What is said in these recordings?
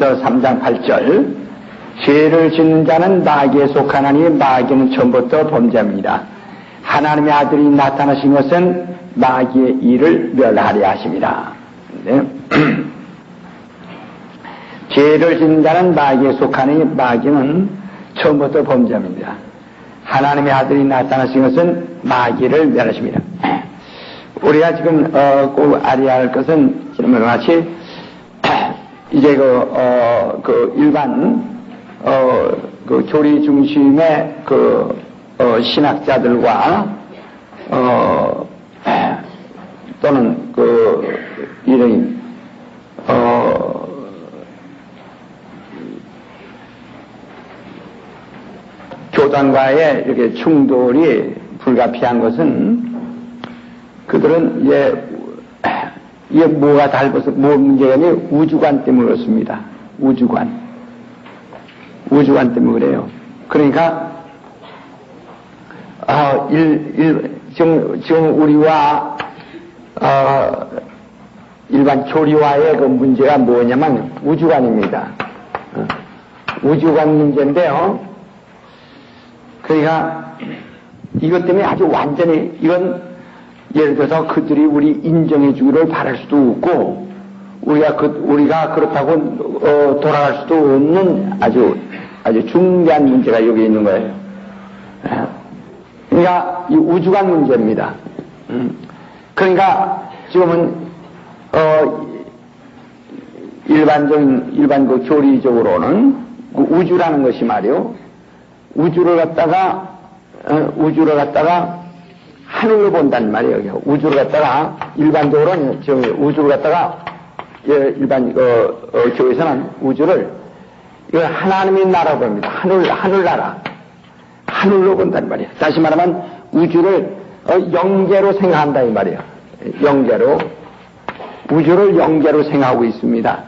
고린도전서 3장 8절 죄를 짓는 자는 마귀에 속하나니 마귀는 처음부터 범죄입니다. 하나님의 아들이 나타나신 것은 마귀의 일을 멸하려 하십니다. 네. 죄를 짓는 자는 마귀에 속하니 마귀는 처음부터 범죄입니다. 하나님의 아들이 나타나신 것은 마귀를 멸하십니다. 우리가 지금 꼭 알아야 할 것은 지난번과 같이 이제 일반 그 교리 중심의 신학자들과 또는 이런 교단과의 이렇게 충돌이 불가피한 것은 그들은 이게 뭐가 달라서 뭐 문제가 아니라 우주관 때문에 그렇습니다. 우주관 때문에 그래요. 그러니까 지금 우리와 일반 교리와의 그 문제가 뭐냐면 우주관입니다. 우주관 문제인데요. 그러니까 이것 때문에 아주 완전히 이건 예를 들어서 그들이 우리 인정해 주기를 바랄 수도 없고 우리가 그렇다고 돌아갈 수도 없는 아주 중대한 문제가 여기 있는 거예요. 그러니까 이 우주관 문제입니다. 그러니까 지금은 일반 그 교리적으로는 그 우주라는 것이 말이요. 우주를 갖다가 하늘로 본단 말이에요. 우주를 갖다가 일반적으로는 우주를 갖다가 일반 교회에서는 우주를 이거 하나님의 나라고 봅니다. 하늘나라. 하늘로 본단 말이에요. 다시 말하면 우주를 영계로 생각한다 이 말이에요. 영계로. 우주를 영계로 생각하고 있습니다.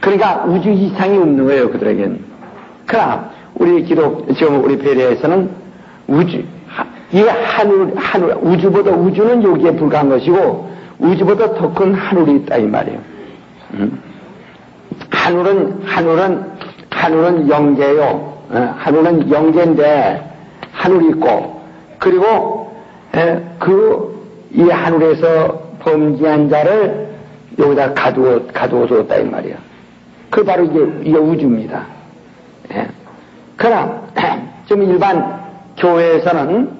그러니까 우주 이상이 없는 거예요, 그들에겐. 그러나 지금 우리 배려에서는 이게 우주는 여기에 불과한 것이고 우주보다 더 큰 하늘이 있다 이 말이에요. 하늘은 영계요. 하늘은 영계인데 하늘이 있고 그리고 이 하늘에서 범죄한 자를 여기다 가두어 뒀다 이 말이에요. 그 바로 이게 우주입니다. 그러나 좀 일반 교회에서는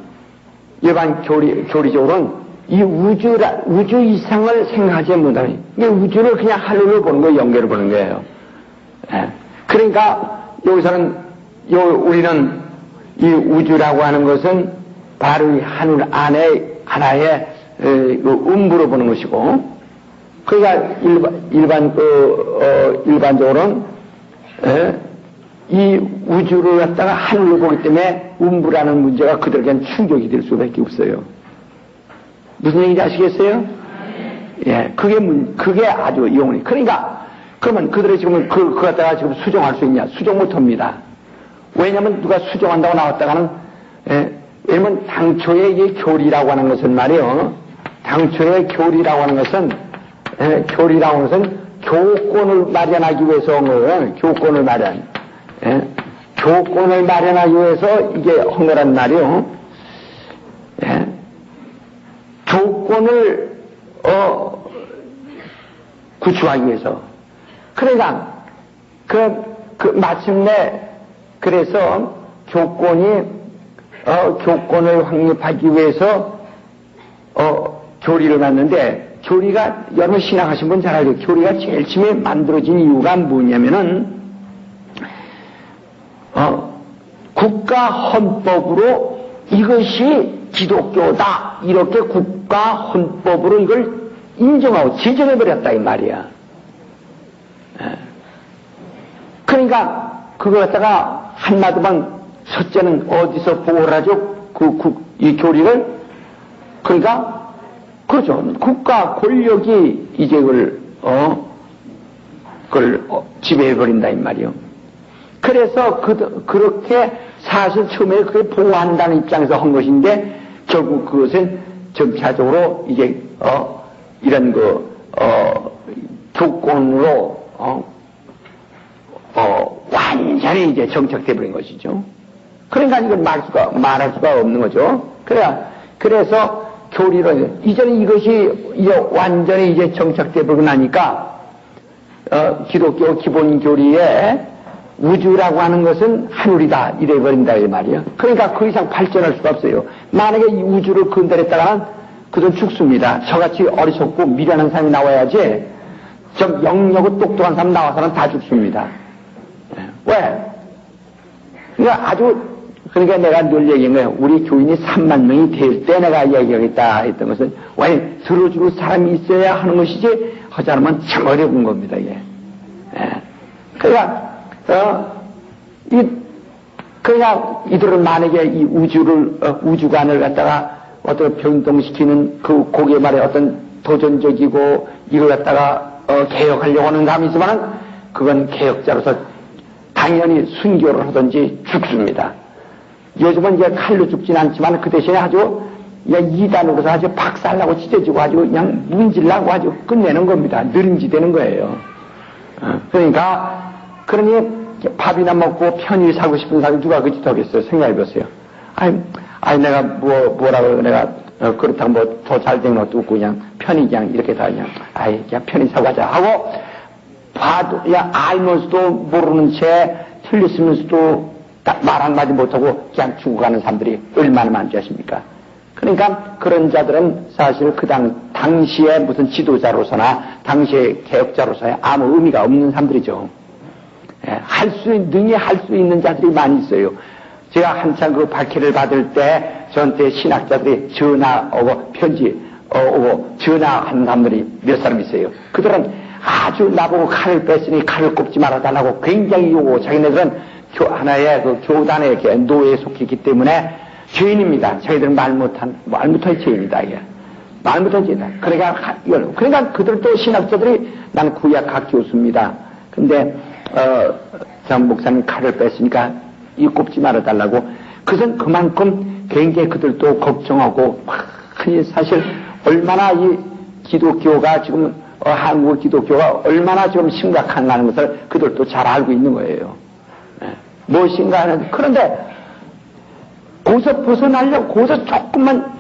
일반 교리적으로는 이 우주 이상을 생각하지 못하니 이게 우주를 그냥 하늘로 보는 거예요. 영계로 보는 거예요. 그러니까 여기서는 우리는 이 우주라고 하는 것은 바로 이 하늘 안에 하나의 음부로 보는 것이고 그러니까 일반적으로는 이 우주를 갖다가 하늘로 보기 때문에 음부라는 문제가 그들에겐 충격이 될 수밖에 없어요. 무슨 얘기인지 아시겠어요? 예, 그게 아주 영원히. 그러니까, 그러면 그들이 지금 그거 갖다가 지금 수정할 수 있냐? 수정 못 합니다. 왜냐면 누가 수정한다고 나왔다가는, 왜냐면 당초에 이 교리라고 하는 것은 말이요. 당초에 교리라고 하는 것은 교권을 마련하기 위해서 한 거예요. 교권을 마련하기 위해서 이게 한 거란 말이요. 교권을 구축하기 위해서. 그러니까 마침내 그래서 교권을 확립하기 위해서 교리를 만드는데 교리가 여러분 신학하신 분 잘 알죠. 교리가 제일 처음에 만들어진 이유가 뭐냐면은 국가 헌법으로 이것이 기독교다 이렇게 국가 헌법으로 이걸 인정하고 지정해버렸다 이 말이야. 그러니까 그걸 갖다가 한마디만 첫째는 어디서 보호를 하죠? 이 교리를. 그러니까 그렇죠. 국가 권력이 이제 그걸 지배해버린다 이 말이요. 그래서 그렇게 사실 처음에 그게 보호한다는 입장에서 한 것인데 결국 그것은 점차적으로 이제 이런 교권 기본으로 완전히 이제 정착돼 버린 것이죠. 그러니까 이건 말할 수가 없는 거죠. 그래서 교리로 이제는 이것이 이제 완전히 이제 정착돼 버리고 나니까 기독교 기본 교리에 우주라고 하는 것은 하늘이다 이래 버린다 이 말이에요. 그러니까 그 이상 발전할 수가 없어요. 만약에 이 우주를 건드렸다가는 그들은 죽습니다. 저같이 어리석고 미련한 사람이 나와야지 좀 영력고 똑똑한 사람 나와서는 다 죽습니다. 왜? 그러니까 내가 늘 얘기한 거예요. 우리 교인이 3만 명이 될 때 내가 얘기하겠다 했던 것은 왜 들어줄 사람이 있어야 하는 것이지 하지 않으면 참 어려운 겁니다. 이게. 그러니까 그냥 이들은 만약에 이 우주관을 갖다가 어떤 변동시키는 그 고개 말에 어떤 도전적이고 이걸 갖다가 개혁하려고 하는 사람이 있지만은 그건 개혁자로서 당연히 순교를 하든지 죽습니다. 요즘은 이제 칼로 죽진 않지만 그 대신에 아주 이단으로서 아주 박살나고 찢어지고 아주 그냥 문질나고 아주 끝내는 겁니다. 느림지 되는 거예요. 그러니 밥이나 먹고 편히 살고 싶은 사람이 누가 그 짓 하겠어요? 생각해 보세요. 내가 뭐라고 내가 그렇다고 뭐 더 잘된 것도 없고 그냥 편히 그냥 이렇게 다 그냥 편히 살고 하자 하고 봐도 알면서도 모르는 채 틀렸으면서도 말 한마디 못하고 그냥 죽어가는 사람들이 얼마나 많지 않습니까? 그러니까 그런 자들은 사실 당시에 무슨 지도자로서나 당시의 개혁자로서의 아무 의미가 없는 사람들이죠. 능히 할 수 있는 자들이 많이 있어요. 제가 한참 그 박해를 받을 때 저한테 신학자들이 전화 오고 편지 오고 전화하는 사람들이 몇 사람 있어요. 그들은 아주 나보고 칼을 뺐으니 칼을 꼽지 말아달라고 굉장히 요구. 자기네들은 하나의 그 교단의 노예에 속했기 때문에 죄인입니다. 자기들은 말 못한 죄인이다. 이게. 말 못한 죄인이다. 그러니까 그들도 신학자들이 난 구약학 교수입니다. 근데 장 목사님 칼을 뺐으니까 이 꼽지 말아달라고. 그것은 그만큼 굉장히 그들도 걱정하고 사실 얼마나 이 기독교가 지금 한국 기독교가 얼마나 지금 심각한가는 것을 그들도 잘 알고 있는 거예요. 무엇인가 하는. 그런데 거기서 벗어나려고 거기서 조금만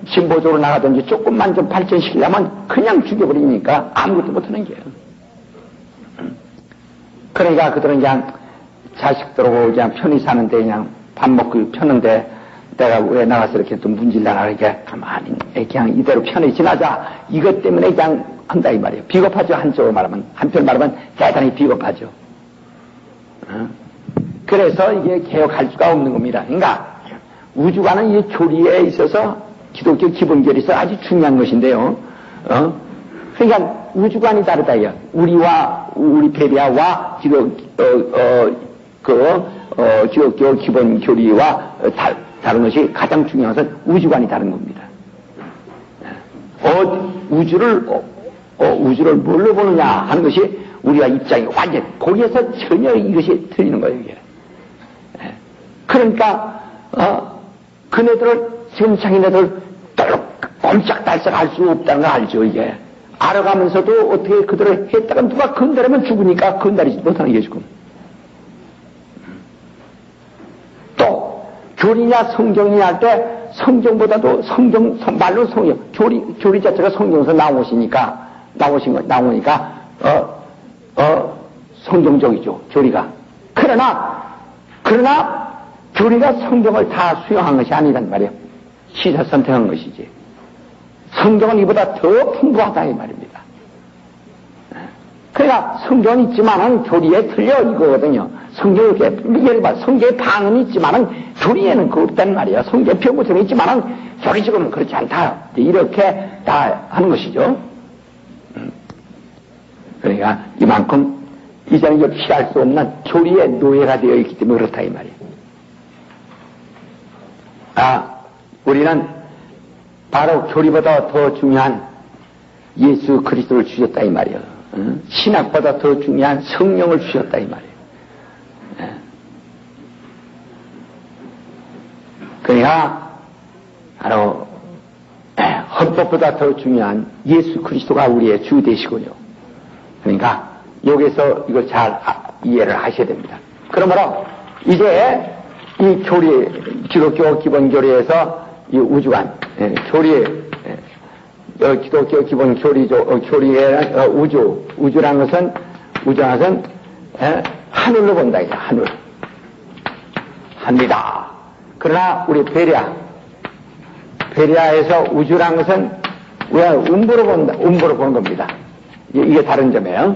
진보적으로 나가든지 조금만 좀 발전시키려면 그냥 죽여버리니까 아무것도 못하는 게요. 그러니까 그들은 그냥 자식들하고 그냥 편히 사는데 그냥 밥 먹고 폈는데 내가 왜 나가서 이렇게 또 문질러나 이렇게 가만히 그냥 이대로 편히 지나자 이것 때문에 그냥 한다 이 말이에요. 비겁하죠. 한편 말하면 대단히 비겁하죠. 그래서 이게 개혁할 수가 없는 겁니다. 그러니까 우주관은 이 교리에 있어서 기독교 기본 교리에서 아주 중요한 것인데요. 그러니까 우주관이 다르다 이요. 우리 페리아와 기독교 기본 교리와 다른 것이 가장 중요한 것은 우주관이 다른 겁니다. 우주를 뭘로 보느냐 하는 것이 우리가 입장이 완전 거기에서 전혀 이것이 틀리는 거예요. 이게. 그러니까 그네들을 지금 자기네들 꼼짝달싹 할 수 없다는 거 알죠. 이게 알아가면서도 어떻게 그들을 했다가 누가 건드리면 죽으니까 건드리지 못하는 게 지금. 또 교리냐 성경이냐 할 때 성경보다도 말로 성경 교리 자체가 성경에서 나오니까 성경적이죠. 교리가. 그러나 교리가 성경을 다 수용한 것이 아니란 말이에요. 시사 선택한 것이지. 성경은 이보다 더 풍부하다 이 말입니다. 그러니까 성경은 있지만은 교리에 틀려 이거거든요. 성경에 예를 들어 성경에 방언이 있지만은 교리에는 그거 없단 말이에요. 성경에 병고성이 있지만은 교리적으로는 그렇지 않다. 이렇게 다 하는 것이죠. 그러니까 이만큼 이제는 이걸 피할 수 없는 교리의 노예가 되어 있기 때문에 그렇다 이 말이에요. 우리는 바로 교리보다 더 중요한 예수 그리스도를 주셨다 이 말이에요. 신학보다 더 중요한 성령을 주셨다 이 말이에요. 그러니까 바로 헌법보다 더 중요한 예수 그리스도가 우리의 주 되시군요. 그러니까 여기서 이걸 잘 이해를 하셔야 됩니다. 그러므로 이제 이 교리, 기독교 기본교리에서 이 우주관, 교리, 기독교 기본 교리의 우주라는 것은 하늘로 본다, 이제 하늘이다. 그러나 우리 베리아에서 우주라는 것은 왜 음부로 보는 겁니다. 이게 다른 점이에요.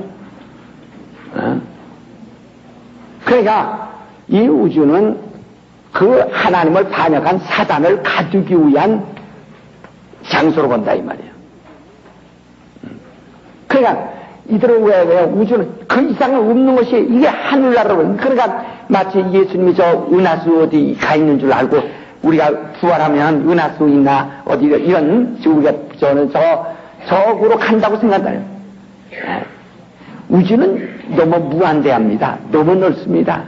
그러니까 이 우주는 그 하나님을 반역한 사단을 가두기 위한 장소로 본다 이 말이에요. 그러니까 이들은 왜 우주는 그 이상은 없는 것이 이게 하늘나라로, 그러니까 마치 예수님이 저 은하수 어디 가 있는 줄 알고 우리가 부활하면 은하수 있나 어디 이런 우리가 저는 저으로 간다고 생각해요. 우주는 너무 무한대합니다. 너무 넓습니다.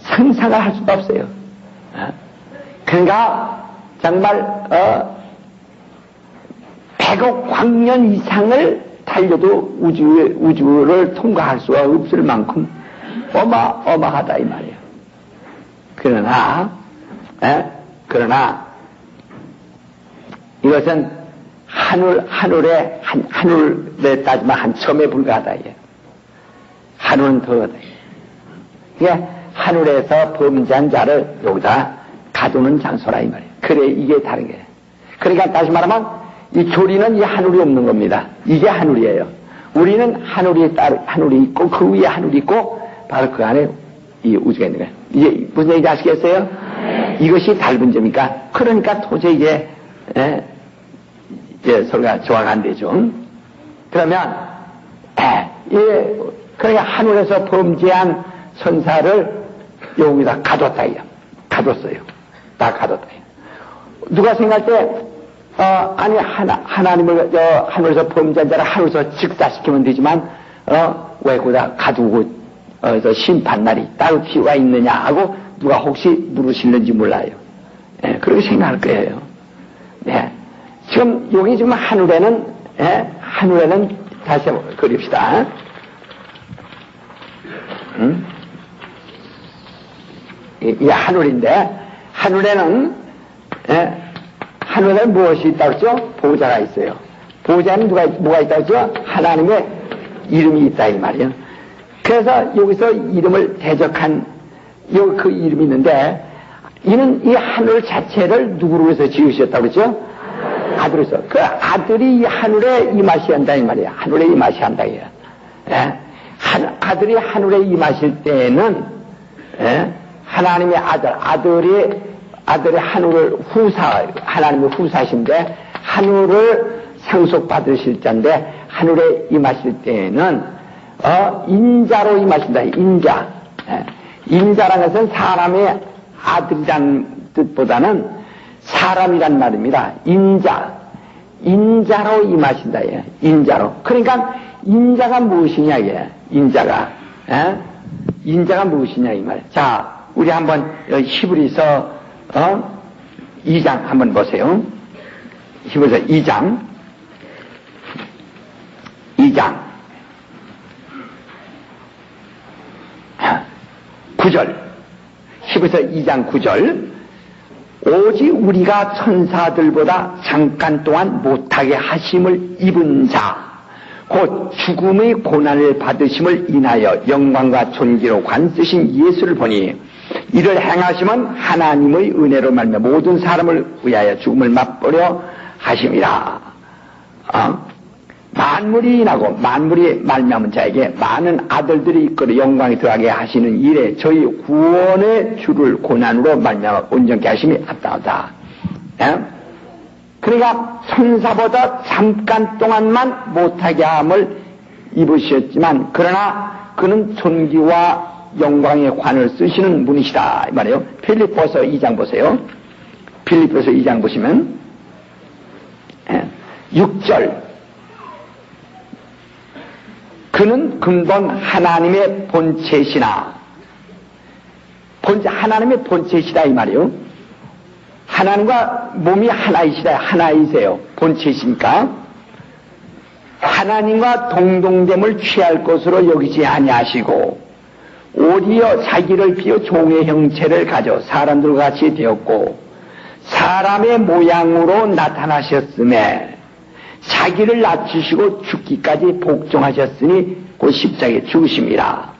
상상을 할 수가 없어요. 그러니까 정말 100억 광년 이상을 달려도 우주를 통과할 수가 없을 만큼 어마어마하다 이 말이에요. 그러나 이것은 하늘에 따지면 한 점에 불과하다. 하늘은 더하다. 이게 하늘에서 범죄한 자를 여기다 가두는 장소라 이 말이에요. 그래, 이게 다른 게. 그러니까 다시 말하면 이 교리는 이 하늘이 없는 겁니다. 이게 하늘이에요. 우리는 하늘이 있고 그 위에 하늘이 있고 바로 그 안에 이 우주가 있는 거예요. 이제 무슨 얘기인지 아시겠어요? 이것이 다른 점이니까. 그러니까 도저히 이제 서로가 조화가 안 되죠. 그러면 그러니까 하늘에서 범죄한 천사를 여기다 가뒀다 가뒀어요. 다 가뒀다. 누가 생각할 때 아니 하나님을 하늘에서 범죄한 자를 하늘에서 직사시키면 되지만 왜 거기다 가두고 심판날이 따로 필요가 있느냐 하고 누가 혹시 물으시는지 몰라요. 그렇게 생각할 거예요. 지금 여기 지금 하늘에는 다시 한번 그립시다. 이 하늘인데 하늘에는 무엇이 있다고 했죠? 보호자가 있어요. 보호자는 뭐가 있다고 했죠? 하나님의 이름이 있다 이 말이에요. 그래서 여기서 이름을 대적한 그 이름이 있는데 이는 이 하늘 자체를 누구로 해서 지으셨다고 그랬죠? 아들로서. 그 아들이 하늘에 임하셔야 한다 이 말이에요. 하늘에 임하셔야 한다 이거예요. 아들이 하늘에 임하실 때에는 하나님의 아들이 하늘을 하나님의 후사신데 하늘을 상속받으실 자인데 하늘에 임하실 때에는 인자로 임하신다. 인자라는 것은 사람의 아들이라는 뜻보다는 사람이란 말입니다. 인자로 임하신다. 인자로. 그러니까 인자가 무엇이냐 이게. 인자가 무엇이냐 이 말. 자, 우리 한번 히브리서 2장 한번 보세요. 히브리서 2장 9절. 히브리서 2장 9절. 오직 우리가 천사들보다 잠깐 동안 못하게 하심을 입은 자, 곧 죽음의 고난을 받으심을 인하여 영광과 존귀로 관쓰신 예수를 보니 이를 행하시면 하나님의 은혜로 말미암아 모든 사람을 위하여 죽음을 맛보려 하심이라. 만물이 인하고 만물이 말미암은 자에게 많은 아들들이 이끌어 영광이 더하게 하시는 일에 저희 구원의 주를 고난으로 말미암아 온전케 하심이 합당하다. 그러니까 천사보다 잠깐 동안만 못하게 함을 입으셨지만 그러나 그는 존귀와 영광의 관을 쓰시는 분이시다 이 말이에요. 필립보서 2장 보세요. 필립보서 2장 보시면 6절. 그는 근본 하나님의 본체시나 하나님의 본체시다 이 말이에요. 하나님과 몸이 하나이시다. 하나이세요. 본체이시니까. 하나님과 동등됨을 취할 것으로 여기지 아니하시고 오히려 자기를 비워 종의 형체를 가져 사람들과 같이 되었고 사람의 모양으로 나타나셨음에 자기를 낮추시고 죽기까지 복종하셨으니 곧 십자가에 죽으심이라.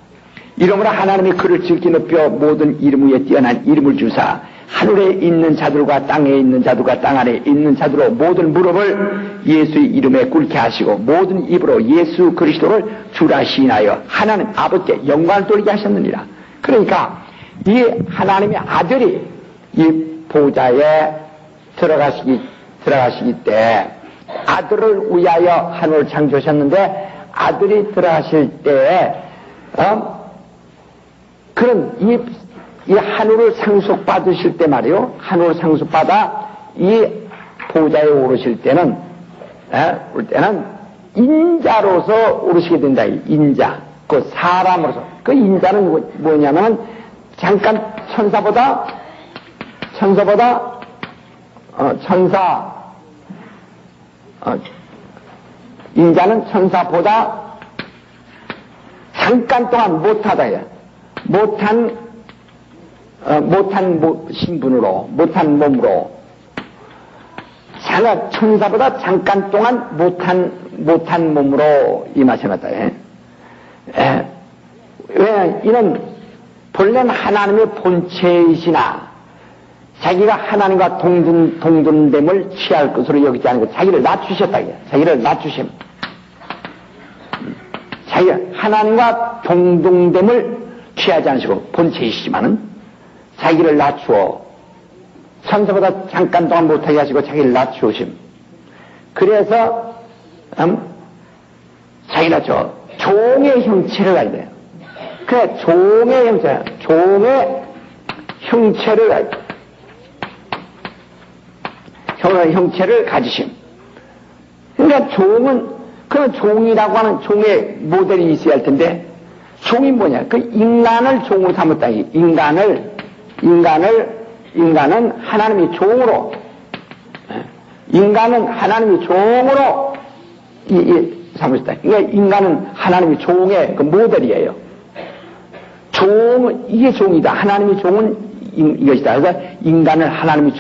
이러므로 하나님이 그를 즐기 높여 모든 이름 위에 뛰어난 이름을 주사 하늘에 있는 자들과 땅에 있는 자들과 땅 안에 있는 자들로 모든 무릎을 예수의 이름에 꿇게 하시고 모든 입으로 예수 그리스도를 주라 시인하여 하나님 아버지께 영광을 돌리게 하셨느니라. 그러니까 이 하나님의 아들이 이 보좌에 들어가시기 때 아들을 위하여 하늘을 창조하셨는데 아들이 들어가실 때 그런 이 하늘을 상속받으실 때 말이요. 하늘을 상속받아 이 보좌에 오르실 때는 인자로서 오르시게 된다. 인자. 그 사람으로서. 그 인자는 뭐냐면 잠깐 인자는 천사보다 잠깐 동안 못한 신분으로, 못한 몸으로, 천사보다 잠깐 동안 못한 몸으로 임하셔놨다. 왜? 이는 본래는 하나님의 본체이시나 자기가 하나님과 동등됨을 취할 것으로 여기지 않고 자기를 낮추셨다. 자기를 낮추심. 자기가 하나님과 동등됨을 취하지 않으시고 본체이시지만은 자기를 낮추어 천사보다 잠깐 동안 못하게 하시고 자기를 낮추심. 그래서 자기를 낮춰 종의 형체를 가야 돼요. 그래 종의 형체를 가지심. 그러니까 그런 종이라고 하는 종의 모델이 있어야 할 텐데 종이 뭐냐? 그 인간을 종으로 삼았다. 인간은 하나님이 종으로, 삼으셨다. 그러니까 인간은 하나님이 종의 그 모델이에요. 이게 종이다. 하나님이 종은 이것이다. 그래서 인간을 하나님이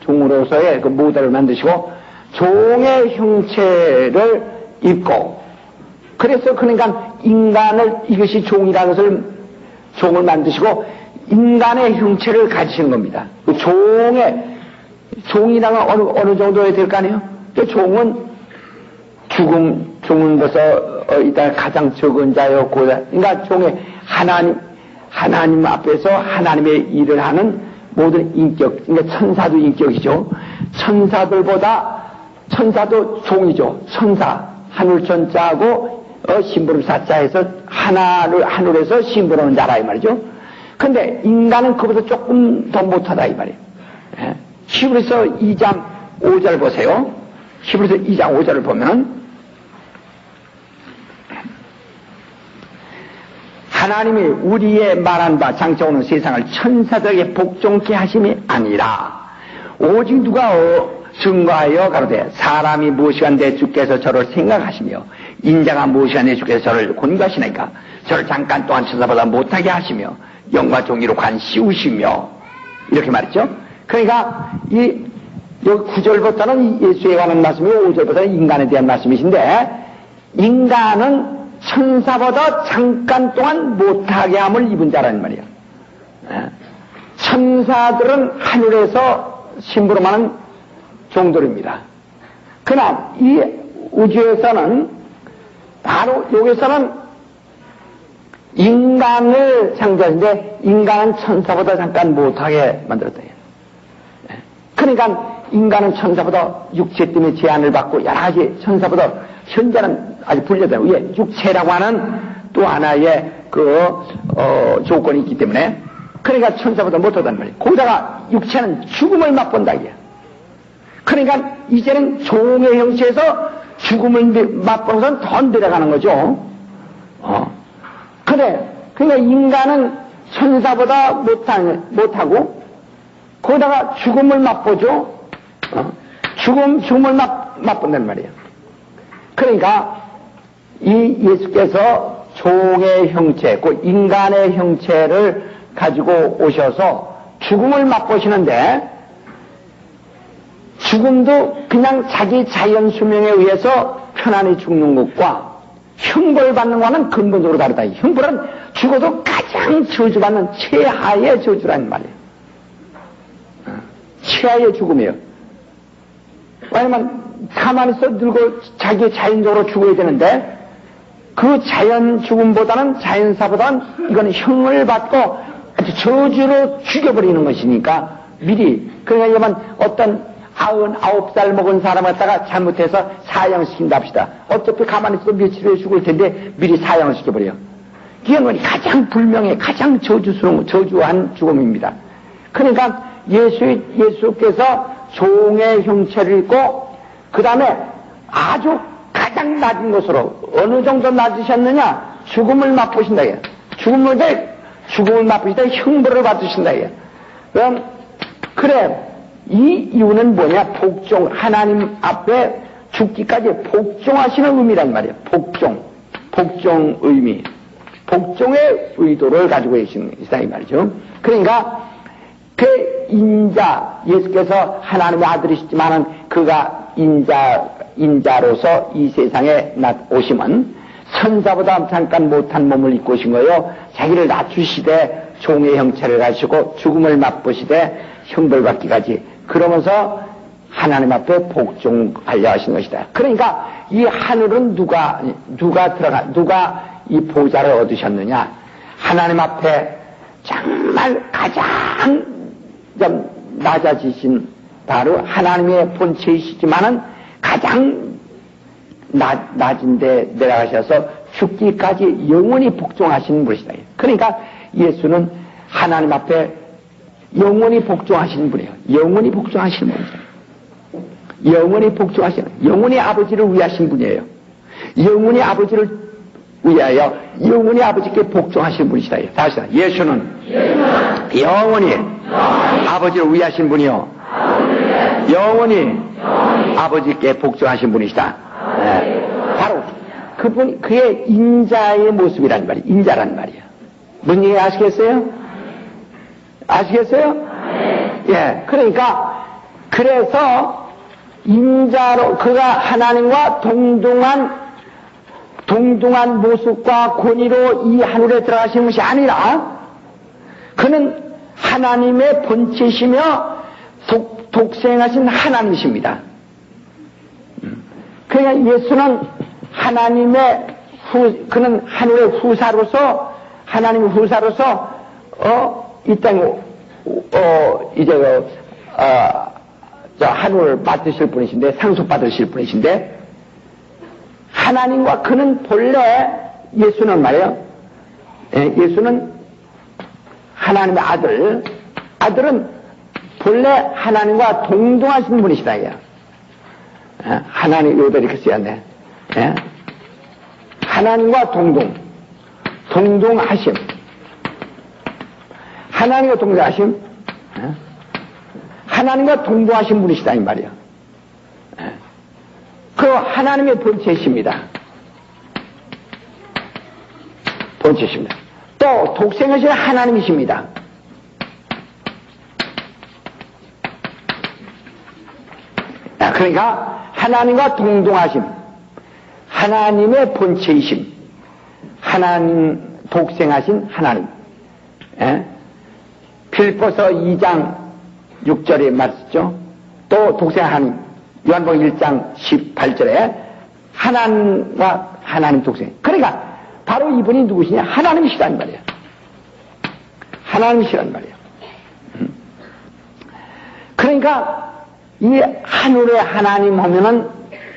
종으로서의 그 모델을 만드시고 종의 형체를 입고 그래서 그러니까 인간을 이것이 종이라는 것을 종을 만드시고 인간의 형체를 가지시는 겁니다. 그 종이라면 어느 정도에 될 거 아니에요? 종은 종은 벌써 이따 가장 적은 자요 고자. 그러니까 종의 하나님 앞에서 하나님의 일을 하는 모든 인격. 그러니까 천사도 인격이죠. 천사도 종이죠. 천사 하늘천자하고 심부름 사자에서 하늘에서 심부름하는 자라 이 말이죠. 근데 인간은 그보다 조금 더 못하다 이 말이에요. 히브리서 2장 5절 보세요. 히브리서 2장 5절을 보면 하나님이 우리의 말한 바 장차 오는 세상을 천사들에게 복종케 하심이 아니라 오직 누가 증거하여 가로되 사람이 무엇이간데 주께서 저를 생각하시며 인자가 무엇이간데 주께서 저를 권고하시니까 저를 잠깐 동안 천사보다 못하게 하시며 영과 종이로 관 씌우시며 이렇게 말했죠. 그러니까 여기 9절부터는 예수에 관한 말씀이고 5절부터는 인간에 대한 말씀이신데 인간은 천사보다 잠깐 동안 못하게 함을 입은 자라는 말이에요. 천사들은 하늘에서 심부름하는 종들입니다. 그러나 이 우주에서는 바로 여기서는 인간을 창조하는데 인간은 천사보다 잠깐 못하게 만들었다. 그러니까 인간은 천사보다 육체 때문에 제한을 받고 여러 가지 천사보다 현재는 아주 불려다. 왜? 육체라고 하는 또 하나의 조건이 있기 때문에 그러니까 천사보다 못하단 말이에요. 거기다가 육체는 죽음을 맛본다 이게. 그러니까 이제는 종의 형체에서 죽음을 맛보고선 더 내려가는 거죠. 그러니까 인간은 천사보다 못하고 거기다가 죽음을 맛보죠. 죽음을 맛본단 말이에요. 그러니까 이 예수께서 종의 형체, 그 인간의 형체를 가지고 오셔서 죽음을 맛보시는데, 죽음도 그냥 자기 자연 수명에 의해서 편안히 죽는 것과 형벌받는 것과는 근본적으로 다르다. 형벌은 죽어도 가장 저주받는 최하의 저주라는 말이에요. 최하의 죽음이에요. 왜냐면 가만히 있어 늙고 자기 자연적으로 죽어야 되는데, 그 자연 죽음보다는, 자연사보다는 이건 형을 받고 아주 저주로 죽여버리는 것이니까 미리. 그러니까 이러면 어떤 99살 먹은 사람 갖다가 잘못해서 사형시킨다 합시다. 어차피 가만히 있어도 며칠 후에 죽을 텐데 미리 사형을 시켜버려요. 이건 가장 불명예, 가장 저주한 죽음입니다. 그러니까 예수께서 종의 형체를 입고 그 다음에 아주 가장 낮은 것으로 어느 정도 낮으셨느냐? 죽음을 맛보신다. 죽음을 맛보시다. 형벌을 받으신다. 그럼 그래, 이 이유는 뭐냐? 복종, 하나님 앞에 죽기까지 복종하시는 의미란 말이에요. 복종 의미, 복종의 의도를 가지고 계시다 이 말이죠. 그러니까 그 인자, 예수께서 하나님의 아들이시지만은 그가 인자로서 이 세상에 오심은 천사보다 잠깐 못한 몸을 입고 오신 거예요. 자기를 낮추시되 종의 형체를 가지고 죽음을 맛보시되 형벌받기까지, 그러면서 하나님 앞에 복종하려 하신 것이다. 그러니까 이 하늘은 누가 이 보좌를 얻으셨느냐? 하나님 앞에 정말 가장 좀 낮아지신, 바로 하나님의 본체이시지만은 가장 낮은데 내려가셔서 죽기까지 영원히 복종하시는 분이시다. 그러니까 예수는 하나님 앞에 영원히 복종하시는 분이에요. 영원히 복종하시는 분이에요. 영원히 아버지를 위하신 분이에요. 영원히 아버지를 위하여 영원히 아버지께 복종하시는 분이시다. 다시 예수는 영원히 아버지를 위하신 분이요, 영원히 아버지께 복종하신 분이시다. 바로 그의 인자의 모습이란 말이에요. 인자란 말이에요. 무슨 얘기 아시겠어요? 예, 그러니까 그래서 인자로 그가 하나님과 동등한 모습과 권위로 이 하늘에 들어가시는 것이 아니라 그는 하나님의 본체시며 독생하신 하나님이십니다. 그러니까 예수는 하나님의 그는 하늘의 후사로서, 하나님의 후사로서 이 땅에 저 하늘을 맡으실 분이신데, 상속받으실 분이신데, 하나님과 그는 본래, 예수는 말이에요. 예수는 하나님의 아들은 본래 하나님과 동등하신 분이시다. 하나님, 여기다 이렇게 써야돼. 하나님과 동등하심. 하나님과 동등하심. 하나님과 동등하신 분이시다 이 말이에요. 그 하나님의 본체이십니다. 또 독생하신 하나님이십니다. 그러니까 하나님과 동등하심, 하나님의 본체이심, 하나님 독생하신 하나님. 빌립보서 2장 6절에 말했죠. 또 독생 하나님, 요한복음 1장 18절에 하나님과 하나님 독생. 그러니까 바로 이분이 누구시냐? 하나님이시란 말이에요. 하나님이시란 말이에요. 그러니까 이 하늘의 하나님 하면은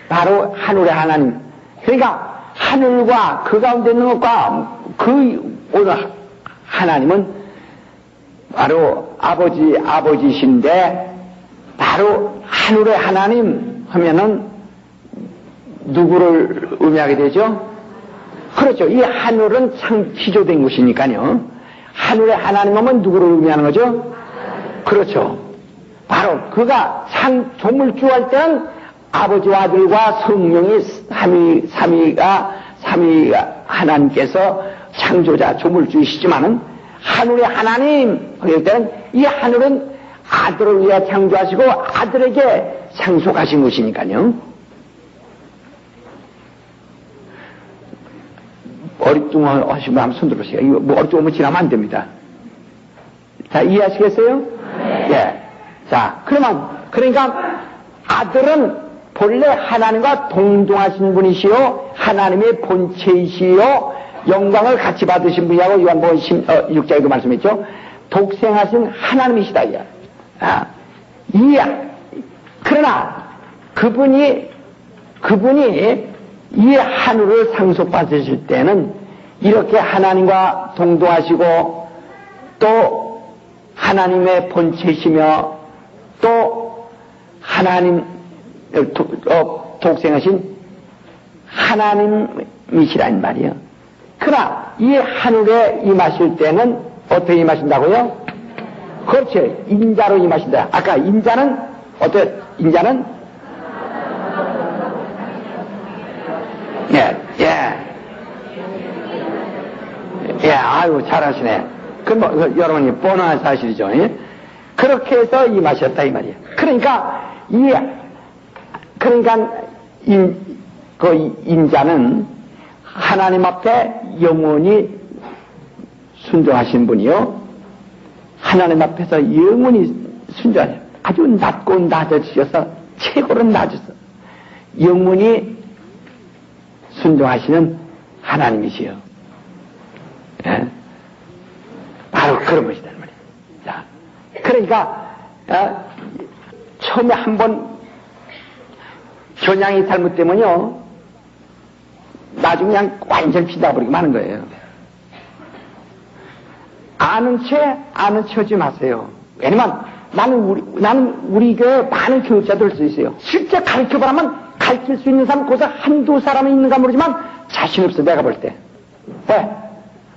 바로 하늘의 하나님. 그러니까 하늘과 그 가운데 있는 것과 그 오늘 하나님은 바로 아버지신데, 바로 하늘의 하나님 하면은 누구를 의미하게 되죠? 그렇죠. 이 하늘은 참 피조된 곳이니까요. 하늘의 하나님 하면 누구를 의미하는 거죠? 그렇죠. 바로 그가 조물주 할 때는 아버지와 아들과 성령이 삼위가 하나님께서 창조자 조물주이시지만은 하늘의 하나님 그럴 때는 이 하늘은 아들을 위해 창조하시고 아들에게 상속하신 것이니까요. 어리뚱하신 분 한번 손 들어보세요. 이거 뭐 어리뚱하면 지나면 안 됩니다. 자, 이해하시겠어요? 네. 예. 자, 그러니까 아들은 본래 하나님과 동등하신 분이시요 하나님의 본체이시요 영광을 같이 받으신 분이라고 요한복음 6장에 그 말씀했죠. 독생하신 하나님이시다. 그러나 그분이 이 하늘을 상속받으실 때는 이렇게 하나님과 동등하시고 또 하나님의 본체이시며 또 하나님 독생하신 하나님이시란 말이에요. 그러나 이 하늘에 임하실 때는 어떻게 임하신다고요? 그렇죠. 인자로 임하신다. 아까 인자는 인자는 아유 잘하시네. 그럼 여러분이 뻔한 사실이죠. 예? 그렇게 해서 임하셨다 이 말이에요. 그러니까 인자는 하나님 앞에 영원히 순종하신 분이요. 하나님 앞에서 영원히 순종하신 아주 낮고 낮아지셔서 최고로 낮으셔서 영원히 순종하시는 하나님이시요. 예? 바로 그런 것이다 말이에요. 자, 그러니까 처음에 한번 겨냥이 잘못되면요 나중에 그냥 완전히 피나버리고 마는 거예요. 아는 체 하지 마세요. 왜냐면 나는 우리 교회 많은 교육자들 수 있어요. 실제 가르쳐보라면 가르칠 수 있는 사람 거기서 한두 사람이 있는가 모르지만 자신 없어 내가 볼 때. 왜?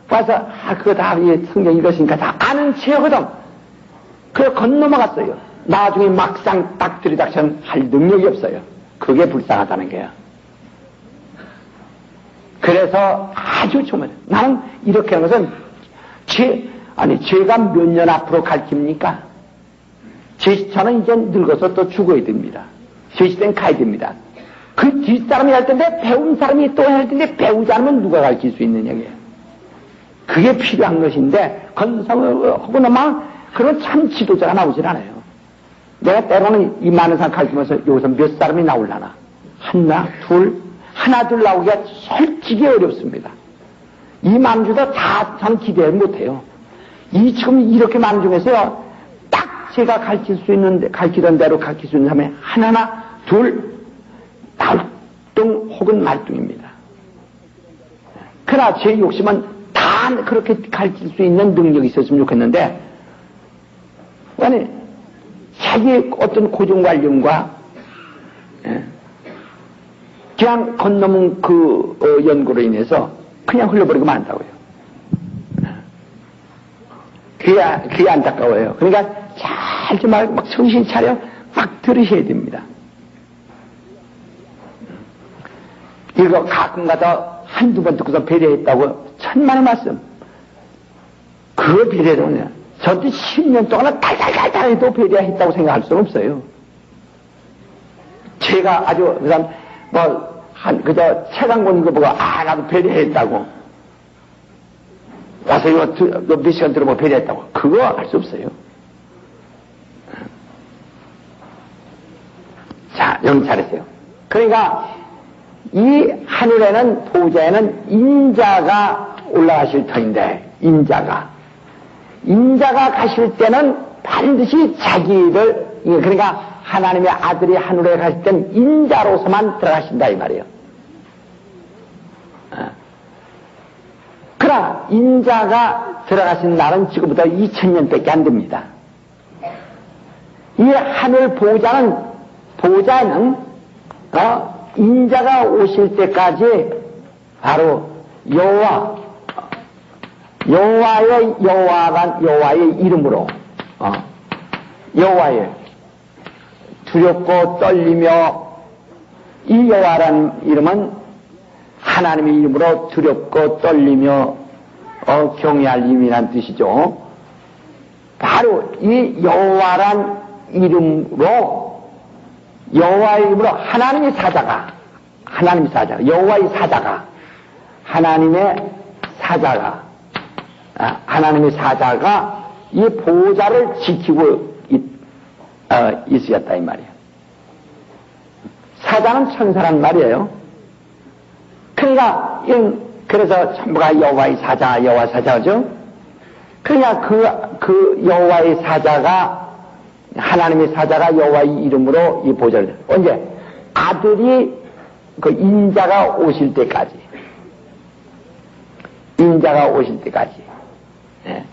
와서 그거 다 성경 읽었으니까 다 아는 체거든. 그래 건너먹었어요. 나중에 막상 딱 들이닥치면 할 능력이 없어요. 그게 불쌍하다는 거예요. 그래서 아주 정말 나는 이렇게 하는 것은 제가 몇 년 앞으로 가르칩니까? 저는 이제 늙어서 또 죽어야 됩니다. 제 시대는 가야 됩니다. 그 뒷사람이 할 텐데 배운 사람이 또 할 텐데 배우지 않으면 누가 가르칠 수 있느냐고요. 그게 필요한 것인데 건성을 하고 나면 그런 참 지도자가 나오질 않아요. 내가 때로는 이 많은 사람 가르치면서 여기서 몇 사람이 나오려나? 하나 둘 나오기가 솔직히 어렵습니다. 이 많은 중에서 다 저는 기대를 못해요. 지금 이렇게 많은 중에서요, 딱 제가 가르치던 대로 가르칠 수 있는 사람이 하나, 둘, 말뚱 혹은 말뚱입니다. 그러나 제 욕심은 다 그렇게 가르칠 수 있는 능력이 있었으면 좋겠는데, 아니, 자기 어떤 고정관념과, 그냥 건너문 연구로 인해서 그냥 흘러버리고 만다고요. 그게 안타까워요. 그러니까 잘 좀 말고 막 정신 차려 막 들으셔야 됩니다. 이거 가끔 가다 한두 번 듣고서 배려했다고 천만의 말씀. 그거 배려는 저도 10년 동안 달달달달 해도 배려했다고 생각할 수는 없어요. 제가 아주 그다음 그저 책 한 권 읽어보고 나도 배려했다고 와서 이거 몇 시간 들어보고 배려했다고 그거 할 수 없어요. 자, 여러분 잘했어요. 그러니까 이 하늘에는 보좌에는 인자가 올라가실 터인데 인자가 가실 때는 반드시 자기를 그러니까 하나님의 아들이 하늘에 가실 때는 인자로서만 들어가신다 이 말이에요. 그러나 인자가 들어가신 날은 지금부터 2000년밖에 안 됩니다. 이 하늘 보좌는 인자가 오실 때까지 바로 여호와의 이름으로 여호와의 두렵고 떨리며, 이 여호와라는 이름은 하나님의 이름으로 두렵고 떨리며 경외할 이름이란 뜻이죠. 바로 이 여호와란 이름으로, 여호와의 이름으로 하나님의 사자가, 여호와의 사자가, 하나님의 사자가 이 보좌를 지키고 있었다 이 말이에요. 사자는 천사란 말이에요. 그러니까 그래서 전부가 여호와의 사자죠. 그러니까 그 여호와의 사자가, 하나님의 사자가 여호와의 이름으로 이 보좌를, 언제 아들이 그 인자가 오실 때까지. 네.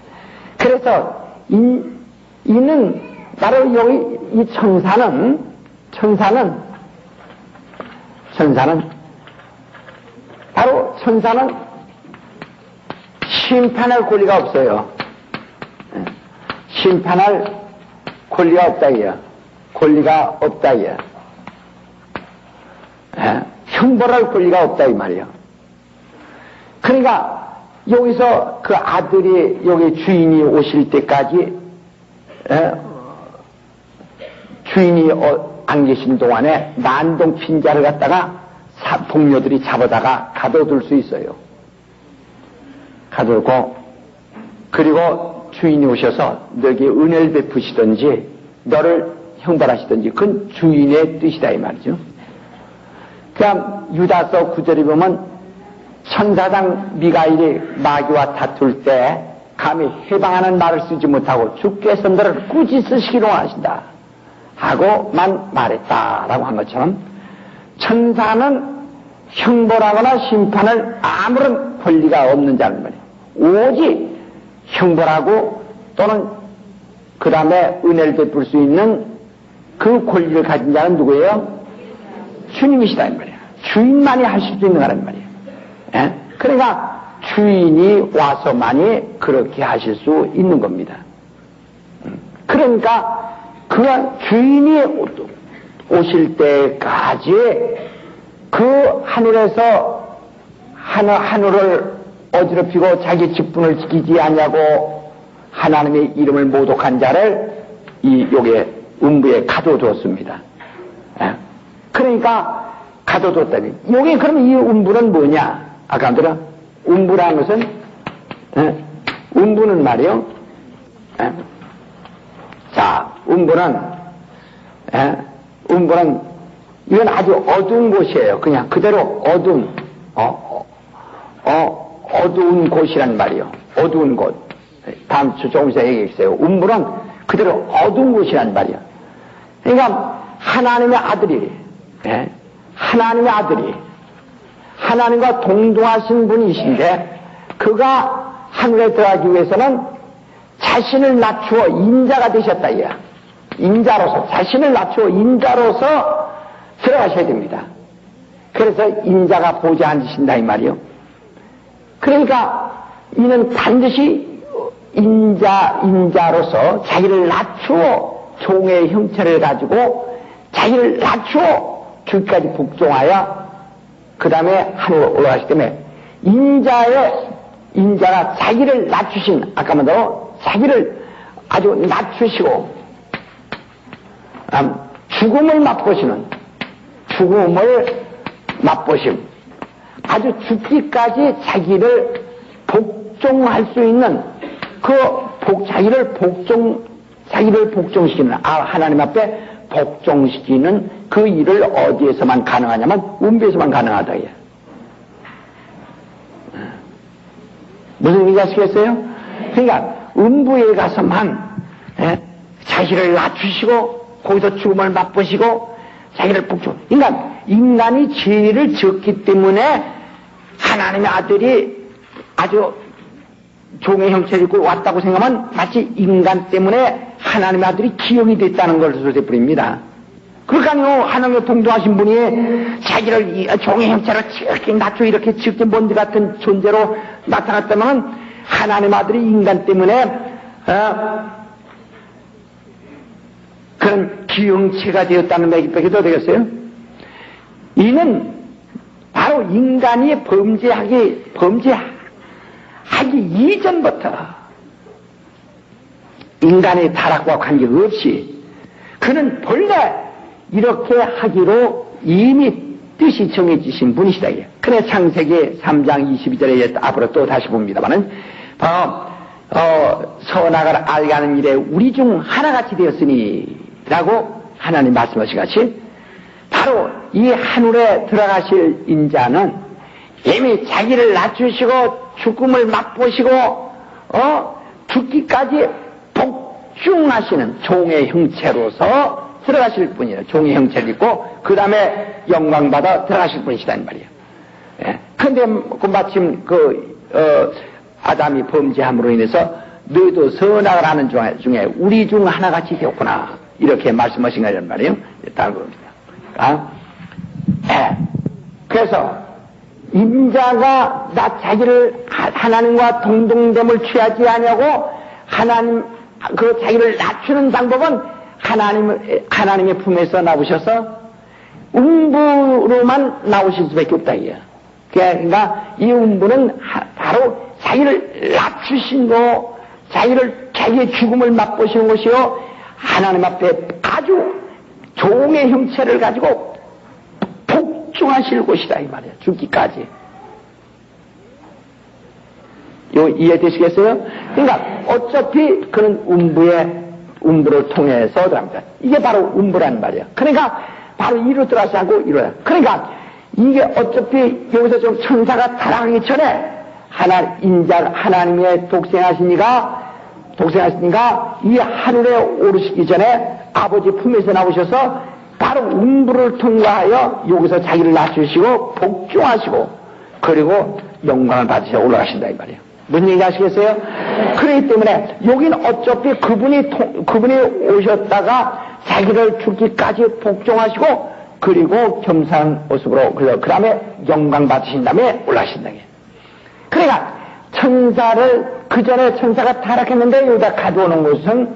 그래서 이는 바로 여기 이 천사는 심판할 권리가 없어요. 심판할 권리가 없다 이야. 형벌할 권리가 없다 이 말이야. 그러니까 여기서 그 아들이 여기 주인이 오실 때까지, 주인이 안 계신 동안에 난동 핀자를 갖다가 동료들이 잡아다가 가둬둘 수 있어요. 가두고, 그리고 주인이 오셔서 너에게 은혜를 베푸시든지 너를 형벌하시든지 그건 주인의 뜻이다 이 말이죠. 그냥 유다서 9절에 보면 천사장 미가일이 마귀와 다툴 때 감히 해방하는 말을 쓰지 못하고 주께서 너를 꾸짖 쓰시기로 하신다 하고만 말했다라고 한 것처럼, 천사는 형벌하거나 심판을 아무런 권리가 없는 자는 말이에요. 오직 형벌하고 또는 그 다음에 은혜를 베풀 수 있는 그 권리를 가진 자는 누구예요? 주님이시다 이 말이에요. 주인만이 하실 수 있는 거란 말이에요. 예? 그러니까 주인이 와서만이 그렇게 하실 수 있는 겁니다. 그러니까 그 주인이 오실 때까지 그 하늘에서 하늘을 어지럽히고 자기 직분을 지키지 않냐고 하나님의 이름을 모독한 자를 요게 음부에 가둬두었습니다. 예? 그러니까 가둬뒀다니. 요게 그럼 이 음부는 뭐냐? 아까 들어? 음부라는 것은, 음부는 말이요. 자, 음부는 이건 아주 어두운 곳이에요. 그냥 그대로 어두운 곳이란 말이요. 어두운 곳. 다음 주 조금 있어 얘기했어요. 음부는 그대로 어두운 곳이란 말이요. 그러니까 하나님의 아들이, 하나님과 동등하신 분이신데, 그가 하늘에 들어가기 위해서는 자신을 낮추어 인자가 되셨다 이야. 자신을 낮추어 인자로서 들어가셔야 됩니다. 그래서 인자가 보좌에 앉으신다 이 말이요. 그러니까 이는 반드시 인자로서 자기를 낮추어 종의 형체를 가지고 자기를 낮추어 주까지 복종하여 그 다음에 하늘로 올라가시기 때문에 인자가 자기를 낮추신, 아까 말대로 자기를 아주 낮추시고 죽음을 맛보심, 아주 죽기까지 자기를 복종할 수 있는 자기를 복종시키는, 하나님 앞에 복종시키는 그 일을 어디에서만 가능하냐면 음부에서만 가능하다. 무슨 의미가 아시겠어요? 그러니까 음부에 가서만 자기를 낮추시고 거기서 죽음을 맛보시고 자기를 복종. 그러니까 인간이 죄를 지었기 때문에 하나님의 아들이 아주 종의 형체를 입고 왔다고 생각하면 마치 인간 때문에 하나님의 아들이 기용이 됐다는 것으로 돼버립니다. 그러니까요, 하나님과 동등하신 분이 자기를 종의 형체를 이렇게 낮추고 이렇게 지극히 먼지 같은 존재로 나타났다면 하나님의 아들이 인간 때문에 그런 기형체가 되었다는 얘기밖에 더 되겠어요? 이는 바로 인간이 범죄하기 이전부터 인간의 타락과 관계없이 그는 본래 이렇게 하기로 이미 뜻이 정해지신 분이시다. 그래 창세기 3장 22절에 앞으로 또 다시 봅니다만은 선악을 알게 하는 일에 우리 중 하나같이 되었으니 라고 하나님 말씀하신 같이 바로 이 하늘에 들어가실 인자는 이미 자기를 낮추시고 죽음을 맛보시고 죽기까지 복종하시는 종의 형체로서 들어가실 분이에요. 종의 형체를 입고 그 다음에 영광받아 들어가실 분이시단 말이에요. 예. 근데 마침 아담이 범죄함으로 인해서 너희도 선악을 하는 중에 우리 중 하나같이 되었구나 이렇게 말씀하신 거란 말이에요. 다음 겁니다. 그래서 인자가 자기를 하나님과 동등됨을 취하지 아니하고 하나님 그 자기를 낮추는 방법은 하나님의 품에서 나오셔서 음부로만 나오실 수밖에 없다 이거야. 그러니까 이 음부는 바로 자기를 낮추신 거, 자기의 죽음을 맛보시는 것이요 하나님 앞에 아주 종의 형체를 가지고 복종하실 곳이다 이 말이야. 죽기까지. 이해되시겠어요? 그러니까 어차피 그는 음부를 통해서 들어갑니다. 이게 바로 음부란 말이야. 그러니까 바로 이로 들어가지 않고 이로야. 그러니까 이게 어차피 여기서 좀 천사가 타락하기 전에 하나님의 독생하시니까 이 하늘에 오르시기 전에 아버지 품에서 나오셔서 바로 음부를 통과하여 여기서 자기를 낮추시고 복종하시고 그리고 영광을 받으셔 올라가신다 이 말이에요. 무슨 얘기 하시겠어요? 그렇기 때문에 여기는 어차피 그분이 오셨다가 자기를 죽기까지 복종하시고 그리고 겸손한 모습으로 그 다음에 영광 받으신 다음에 올라가신다. 그러니까 그 전에 천사가 타락했는데 여기다 가져오는 것은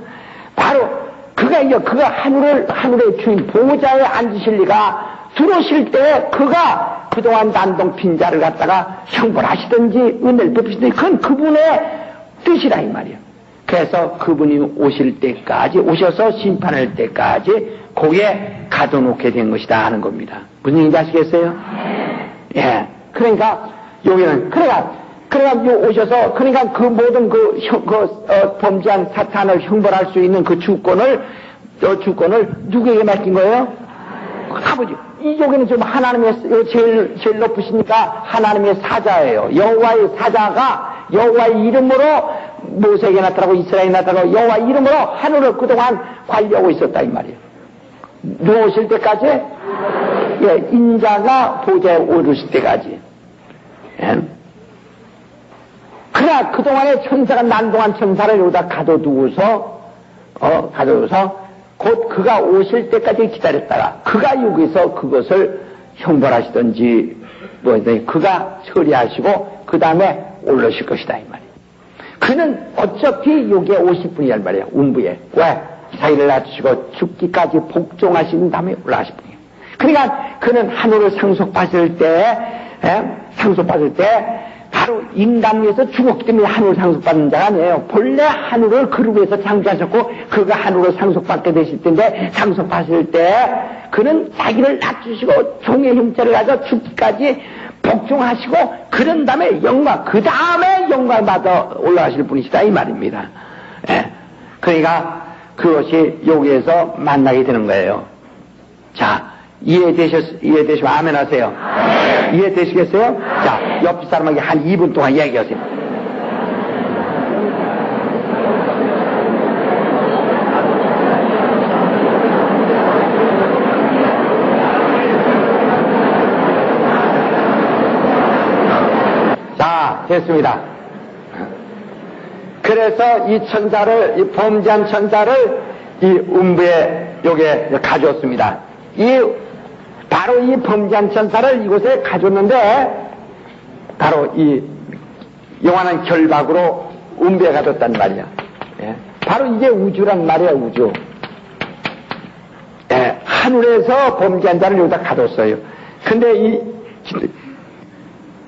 바로 그가 하늘의 주인 보호자에 앉으실 리가 들어오실 때 그가 그동안 난동 빈자를 갖다가 형벌하시든지 은혜를 베푸시든지 그건 그분의 뜻이라 이 말이에요. 그래서 그분이 오셔서 심판할 때까지 거기에 가둬놓게 된 것이다 하는 겁니다. 무슨 얘기인지 아시겠어요? 예. 그러니까 여기는 그러니까 오셔서 그 모든 범죄한 사탄을 형벌할 수 있는 그 주권을 누구에게 맡긴 거예요? 아버지. 여기는 좀 하나님의 제일 높으시니까 하나님의 사자예요. 여호와의 사자가 여호와의 이름으로 모세에게 나타나고 이스라엘에 나타나고 여호와의 이름으로 하늘을 그동안 관리하고 있었다 이 말이에요. 누워 오실 때까지 인자가 보좌에 오르실 때까지. 그러나 그동안에 천사가 난동한 천사를 여기다 가둬두고서 곧 그가 오실 때까지 기다렸다가 그가 여기서 그것을 형벌하시든지 그가 처리하시고 그 다음에 올라오실 것이다 이 말이에요. 그는 어차피 여기에 오실 분이란 말이에요. 음부에. 왜? 자기를 낮추시고 죽기까지 복종하신 다음에 올라가실 분이에요. 그러니까 그는 하늘을 상속받을 때 바로 인간 위해서 죽었기 때문에 하늘을 상속받는 자가 아니에요. 본래 하늘을 그를 위해서 창조하셨고 그가 하늘을 상속받게 되실 텐데 상속받을 때 그는 자기를 낮추시고 종의 형체를 가져 죽기까지 복종하시고 그런 다음에 그 다음에 영광 받아 올라가실 분이시다 이 말입니다. 그러니까 그것이 여기에서 만나게 되는 거예요. 자, 이해되시면 아멘 하세요. 이해되시겠어요? 자, 옆 사람에게 한 2분 동안 이야기하세요. 자, 됐습니다. 그래서 이 범죄한 천사를 이 음부에 여기에 가져왔습니다. 바로 이 범죄한 천사를 이곳에 가졌는데 바로 이 영원한 결박으로 음부에 가뒀단 말이야. 바로 이게 우주란 말이야. 우주. 하늘에서 범죄한 자를 여기다 가뒀어요. 근데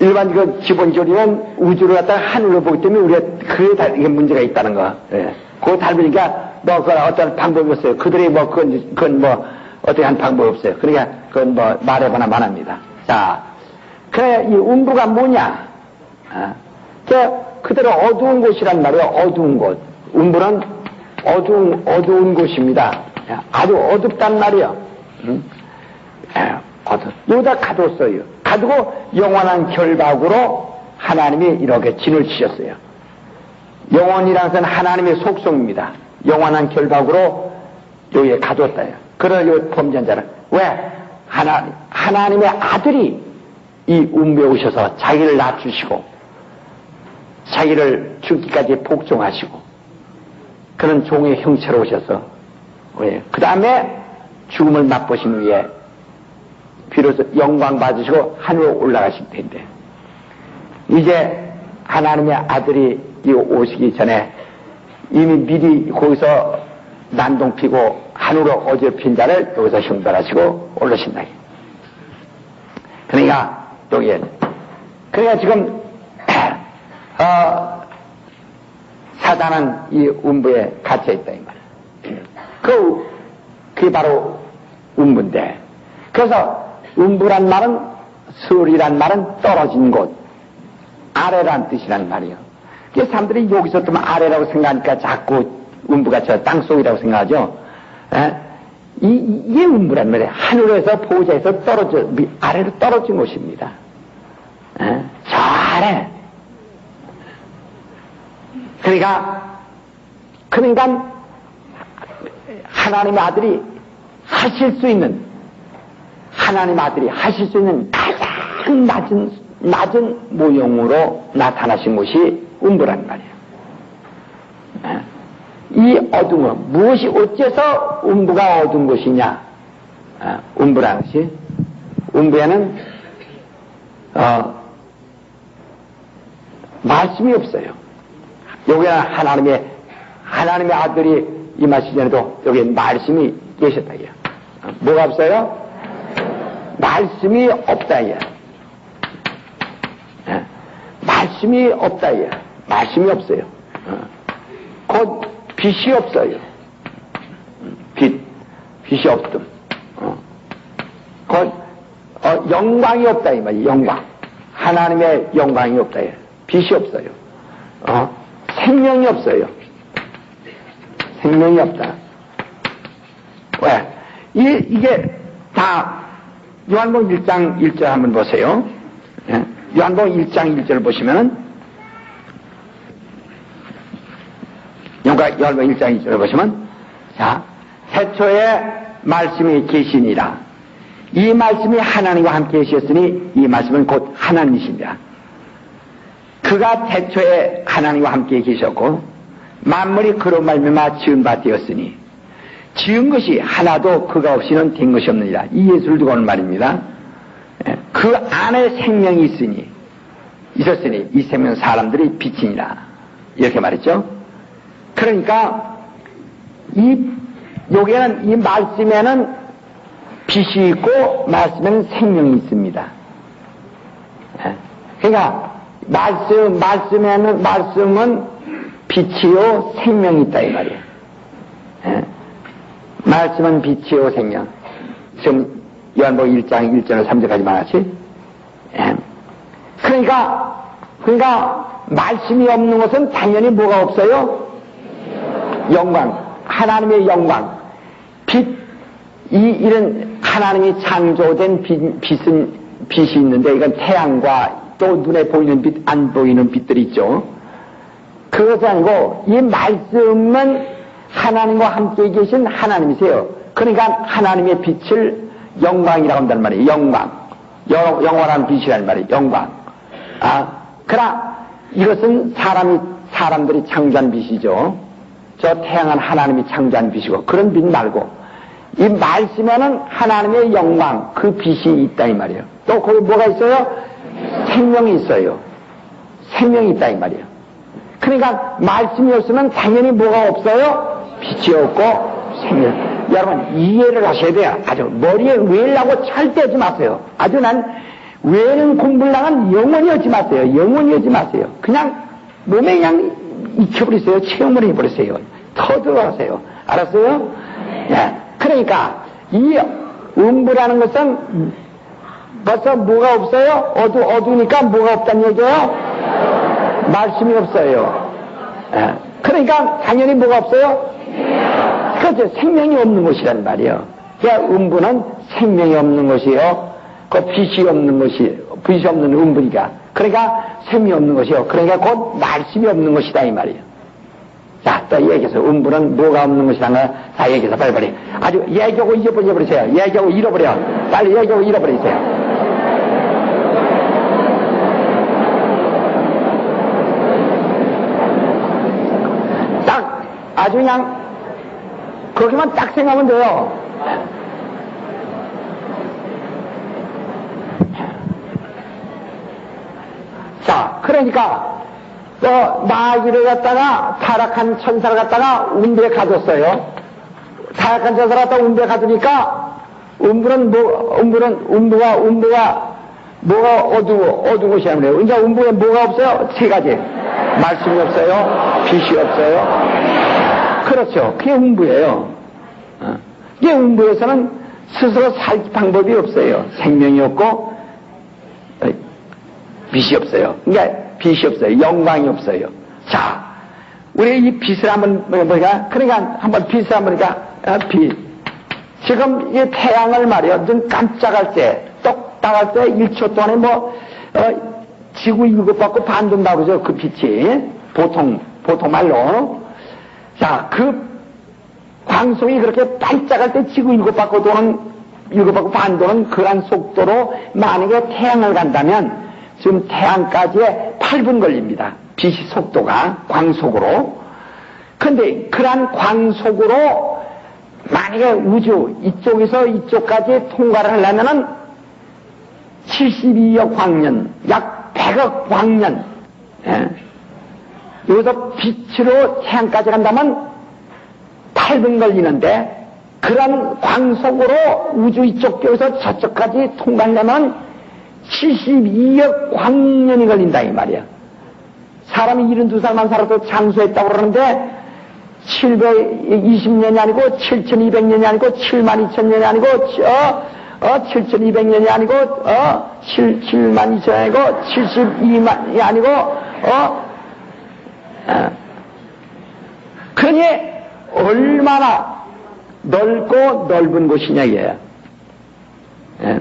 일반 기본적으로는 우주를 갖다가 하늘로 보기 때문에 우리가 그게 문제가 있다는 거. 예. 그거 닮으니까 그건 어떤 방법이 없어요. 그들이 그건 어떻게 한 방법이 없어요. 그러니까 그건 말해보나 만합니다. 자, 그래, 이 음부가 뭐냐? 그대로 어두운 곳이란 말이에요. 어두운 곳. 음부는 어두운 곳입니다. 아주 어둡단 말이에요. 여기다 가뒀어요. 가두고 영원한 결박으로 하나님이 이렇게 진을 치셨어요. 영원이라는 것은 하나님의 속성입니다. 영원한 결박으로 여기에 가뒀다요. 그런 범죄한 자는 왜? 하나님의 아들이 이 음부에 오셔서 자기를 낮추시고 자기를 죽기까지 복종하시고 그런 종의 형체로 오셔서 그 다음에 죽음을 맛보신 후에 비로소 영광 받으시고 하늘로 올라가실 텐데 이제 하나님의 아들이 오시기 전에 이미 미리 거기서 난동 피고 하늘로 어지럽힌 자를 여기서 형벌하시고 올라신다. 그러니까 여기에 그러니까 지금 사단은 이 음부에 갇혀 있다 이 말이야. 그게 바로 음부인데 그래서 음부란 말은 설이란 말은 떨어진 곳 아래란 뜻이란 말이에요. 그래서 사람들이 여기서 좀 아래라고 생각하니까 자꾸 음부가 저 땅속이라고 생각하죠. 이게 음부란 말이에요. 하늘에서 보호자에서 아래로 떨어진 곳입니다. 저 아래. 그러니까 하나님의 아들이 하실 수 있는 가장 낮은 모형으로 나타나신 곳이 음부란 말이에요. 이 어두운 무엇이 어째서 음부가 어두운 곳이냐? 음부라는 것이 음부에는 말씀이 없어요. 여기는 하나님의 아들이 임하시기 전에도 여기 말씀이 계셨다 이야. 뭐가 없어요? 말씀이 없다 이야. 말씀이 없다 이야. 말씀이 없어요. 곧 빛이 없어요. 빛이 없음. 곧 영광이 없다 이 말이야. 영광. 하나님의 영광이 없다 이야. 빛이 없어요. 생명이 없어요. 생명이 없다. 왜? 이게 다 요한복음 1장 1절 한번 보세요. 요한복음 1장 1절 보시면은 요한복음 1장 1절 보시면 자, 태초에 말씀이 계시니라. 이 말씀이 하나님과 함께 계셨으니 이 말씀은 곧 하나님이십니다. 그가 태초에 하나님과 함께 계셨고 만물이 그로 말미암아 지은 바 되었으니 지은 것이 하나도 그가 없이는 된 것이 없느니라. 이 예수를 두고 하는 말입니다. 그 안에 생명이 있었으니 이 생명은 사람들이 빛이니라. 이렇게 말했죠. 그러니까 여기에는 이 말씀에는 빛이 있고 말씀에는 생명이 있습니다. 그러니까 말씀은 빛이요 생명이 있다 이 말이에요. 말씀은 빛이요 생명. 지금 요한복음 1장 1절에서 3절까지 말하지. 그러니까 말씀이 없는 것은 당연히 뭐가 없어요? 영광. 하나님의 영광. 이런 하나님이 창조된 빛이 있는데 이건 태양과 또 눈에 보이는 빛, 안 보이는 빛들이 있죠. 그것이 아니고 이 말씀은 하나님과 함께 계신 하나님이세요. 그러니까 하나님의 빛을 영광이라고 한단 말이에요. 영광. 영원한 빛이라는 말이에요. 영광. 그러나 이것은 사람들이 창조한 빛이죠. 저 태양은 하나님이 창조한 빛이고 그런 빛 말고 이 말씀에는 하나님의 영광, 그 빛이 있다 이 말이에요. 또 거기 뭐가 있어요? 생명이 있어요. 생명이 있다 이 말이에요. 그러니까 말씀이 없으면 당연히 뭐가 없어요? 빛이 없고 생명. 여러분, 이해를 하셔야 돼요. 아주 머리에 외라고 찰 때 하지 마세요. 아주 난 외는 공부를 나간 영원히 하지 마세요. 영원히 하지 마세요. 그냥 몸에 그냥 익혀버리세요. 체험을 해버리세요. 터득하세요. 알았어요? 예. 그러니까 이 음부라는 것은 벌써 뭐가 없어요? 어두우니까 뭐가 없다는 얘기예요? 말씀이 없어요. 예. 그러니까 당연히 뭐가 없어요? 그렇죠. 생명이 없는 것이란 말이에요. 그러니까 음부는 생명이 없는 것이에요. 그 빛이 없는 것이, 빛이 없는 음부니까. 그러니까 생명이 없는 것이요. 그러니까 곧 말씀이 없는 것이다 이 말이에요. 자, 또 얘기해서 음부는 뭐가 없는 것이라는 거 다 얘기해서 빨리빨리. 아주 얘기하고 잊어버리세요. 얘기하고 잃어버려. 빨리 얘기하고 잃어버리세요. 딱 아주 그냥 그렇게만 딱 생각하면 돼요. 자, 그러니까 마귀를 갖다가 타락한 천사를 갖다가 운배에 가뒀어요. 타락한 천사를 갖다가 운배에 가두니까 음부가 뭐가 어두운 것이라는 거예요. 그러니까 음부에 뭐가 없어요? 세 가지. 말씀이 없어요. 빛이 없어요. 그렇죠. 그게 음부예요. 이게 음부에서는 스스로 살 방법이 없어요. 생명이 없고 빛이 없어요. 그러니까 빛이 없어요. 영광이 없어요. 자, 우리 이 빛을 한번 보니까, 그러니까 한번 빛을 한번 보니까, 빛. 지금 이 태양을 말이요. 눈 깜짝할 때, 똑딱할 때 1초 동안에 지구 7바퀴 반 돈다고 그러죠. 그 빛이. 보통 말로. 자, 그 광속이 그렇게 반짝할 때 지구 7바퀴 반 도는 그런 속도로 만약에 태양을 간다면 지금 태양까지의 8분 걸립니다. 빛이 속도가 광속으로. 근데 그러한 광속으로 만약에 우주 이쪽에서 이쪽까지 통과를 하려면은 72억 광년, 약 100억 광년. 예. 여기서 빛으로 태양까지 간다면 8분 걸리는데 그런 광속으로 우주 이쪽에서 저쪽까지 통과하려면 72억 광년이 걸린다 이 말이야. 사람이 72살만 살아도 장수했다고 그러는데 720년이 아니고 7200년이 아니고 72000년이 아니고 7200년이 아니고 72000년이 아니고 72만이 아니고 그러니 얼마나 넓고 넓은 곳이냐 이게요. 예?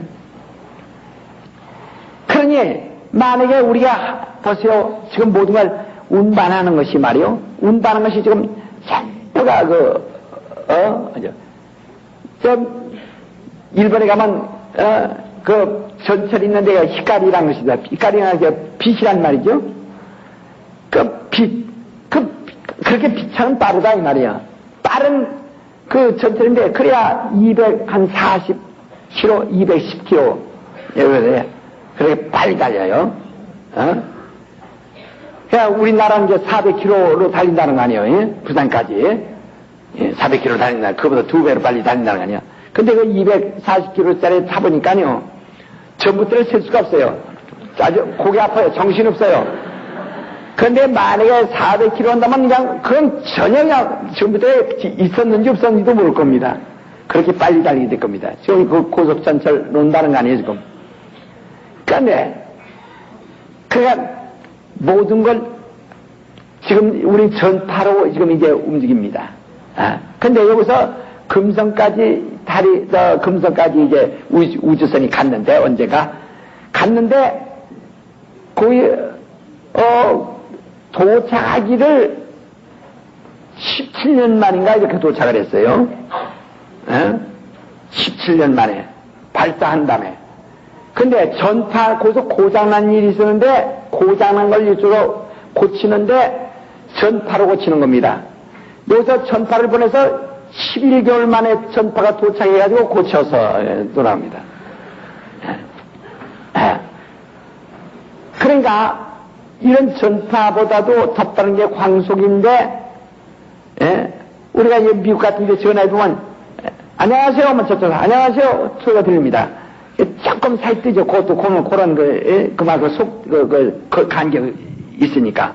그러니 만약에 우리가 보세요. 지금 모든 걸 운반하는 것이 말이요. 운반하는 것이 지금 전부가 일본에 가면 그 전철 있는 데가 히카리라는 것이다. 히카리라는 게 빛이란 말이죠. 그 빛, 그렇게 빛차는 빠르다 이 말이야. 빠른 그 전철인데 그래야 240km, 210km 그렇게 빨리 달려요. 그러니까 우리나라는 이제 400km로 달린다는 거 아니에요. 예? 부산까지. 예, 400km 달린다. 그보다 2배로 빨리 달린다는 거 아니야. 근데 그 240km짜리 타보니까요. 전부터를 셀 수가 없어요. 아주 고개 아파요. 정신없어요. 근데 만약에 400km 한다면 그냥 그건 전혀 그냥 전부터 있었는지 없었는지도 모를 겁니다. 그렇게 빨리 달리게 될 겁니다. 지금 그 고속전철 논다는 거 아니에요, 지금. 그런데 그러니까 모든 걸 지금 우리 전파로 지금 이제 움직입니다. 근데 여기서 금성까지 금성까지 이제 우주선이 갔는데 언제가 갔는데 거의 도착하기를 17년 만인가 이렇게 도착을 했어요. 17년 만에 발사한 다음에. 근데 전파 고장난 일이 있었는데 고장난 걸 이쪽으로 고치는데 전파로 고치는 겁니다. 여기서 전파를 보내서 11개월 만에 전파가 도착해가지고 고쳐서 돌아옵니다. 그러니까 이런 전파보다도 더 빠른 게 광속인데 우리가 미국 같은 데 전화해보면 안녕하세요 하면 저쪽에서 안녕하세요 소리가 들립니다. 조금 살뜨죠. 그것도 그런 그만큼 그 간격이 있으니까.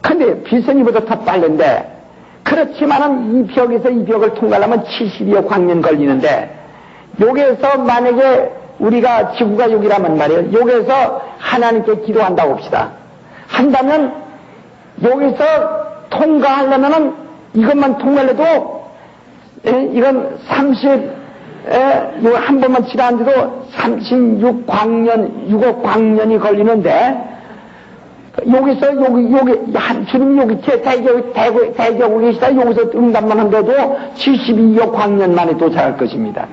근데 비선이보다 더 빠른데, 그렇지만은 이 벽에서 이 벽을 통과하려면 72억 광년 걸리는데, 여기에서 만약에 우리가 지구가 여기라면 말이에요. 여기에서 하나님께 기도한다고 봅시다. 한다면 여기서 통과하려면은 이것만 통과해도 이건 6한 번만 지나는데도 36광년, 6억 광년이 걸리는데, 여기서, 주님이 여기 대기하고 계시다. 여기서 응답만 한데도 72억 광년 만에 도착할 것입니다.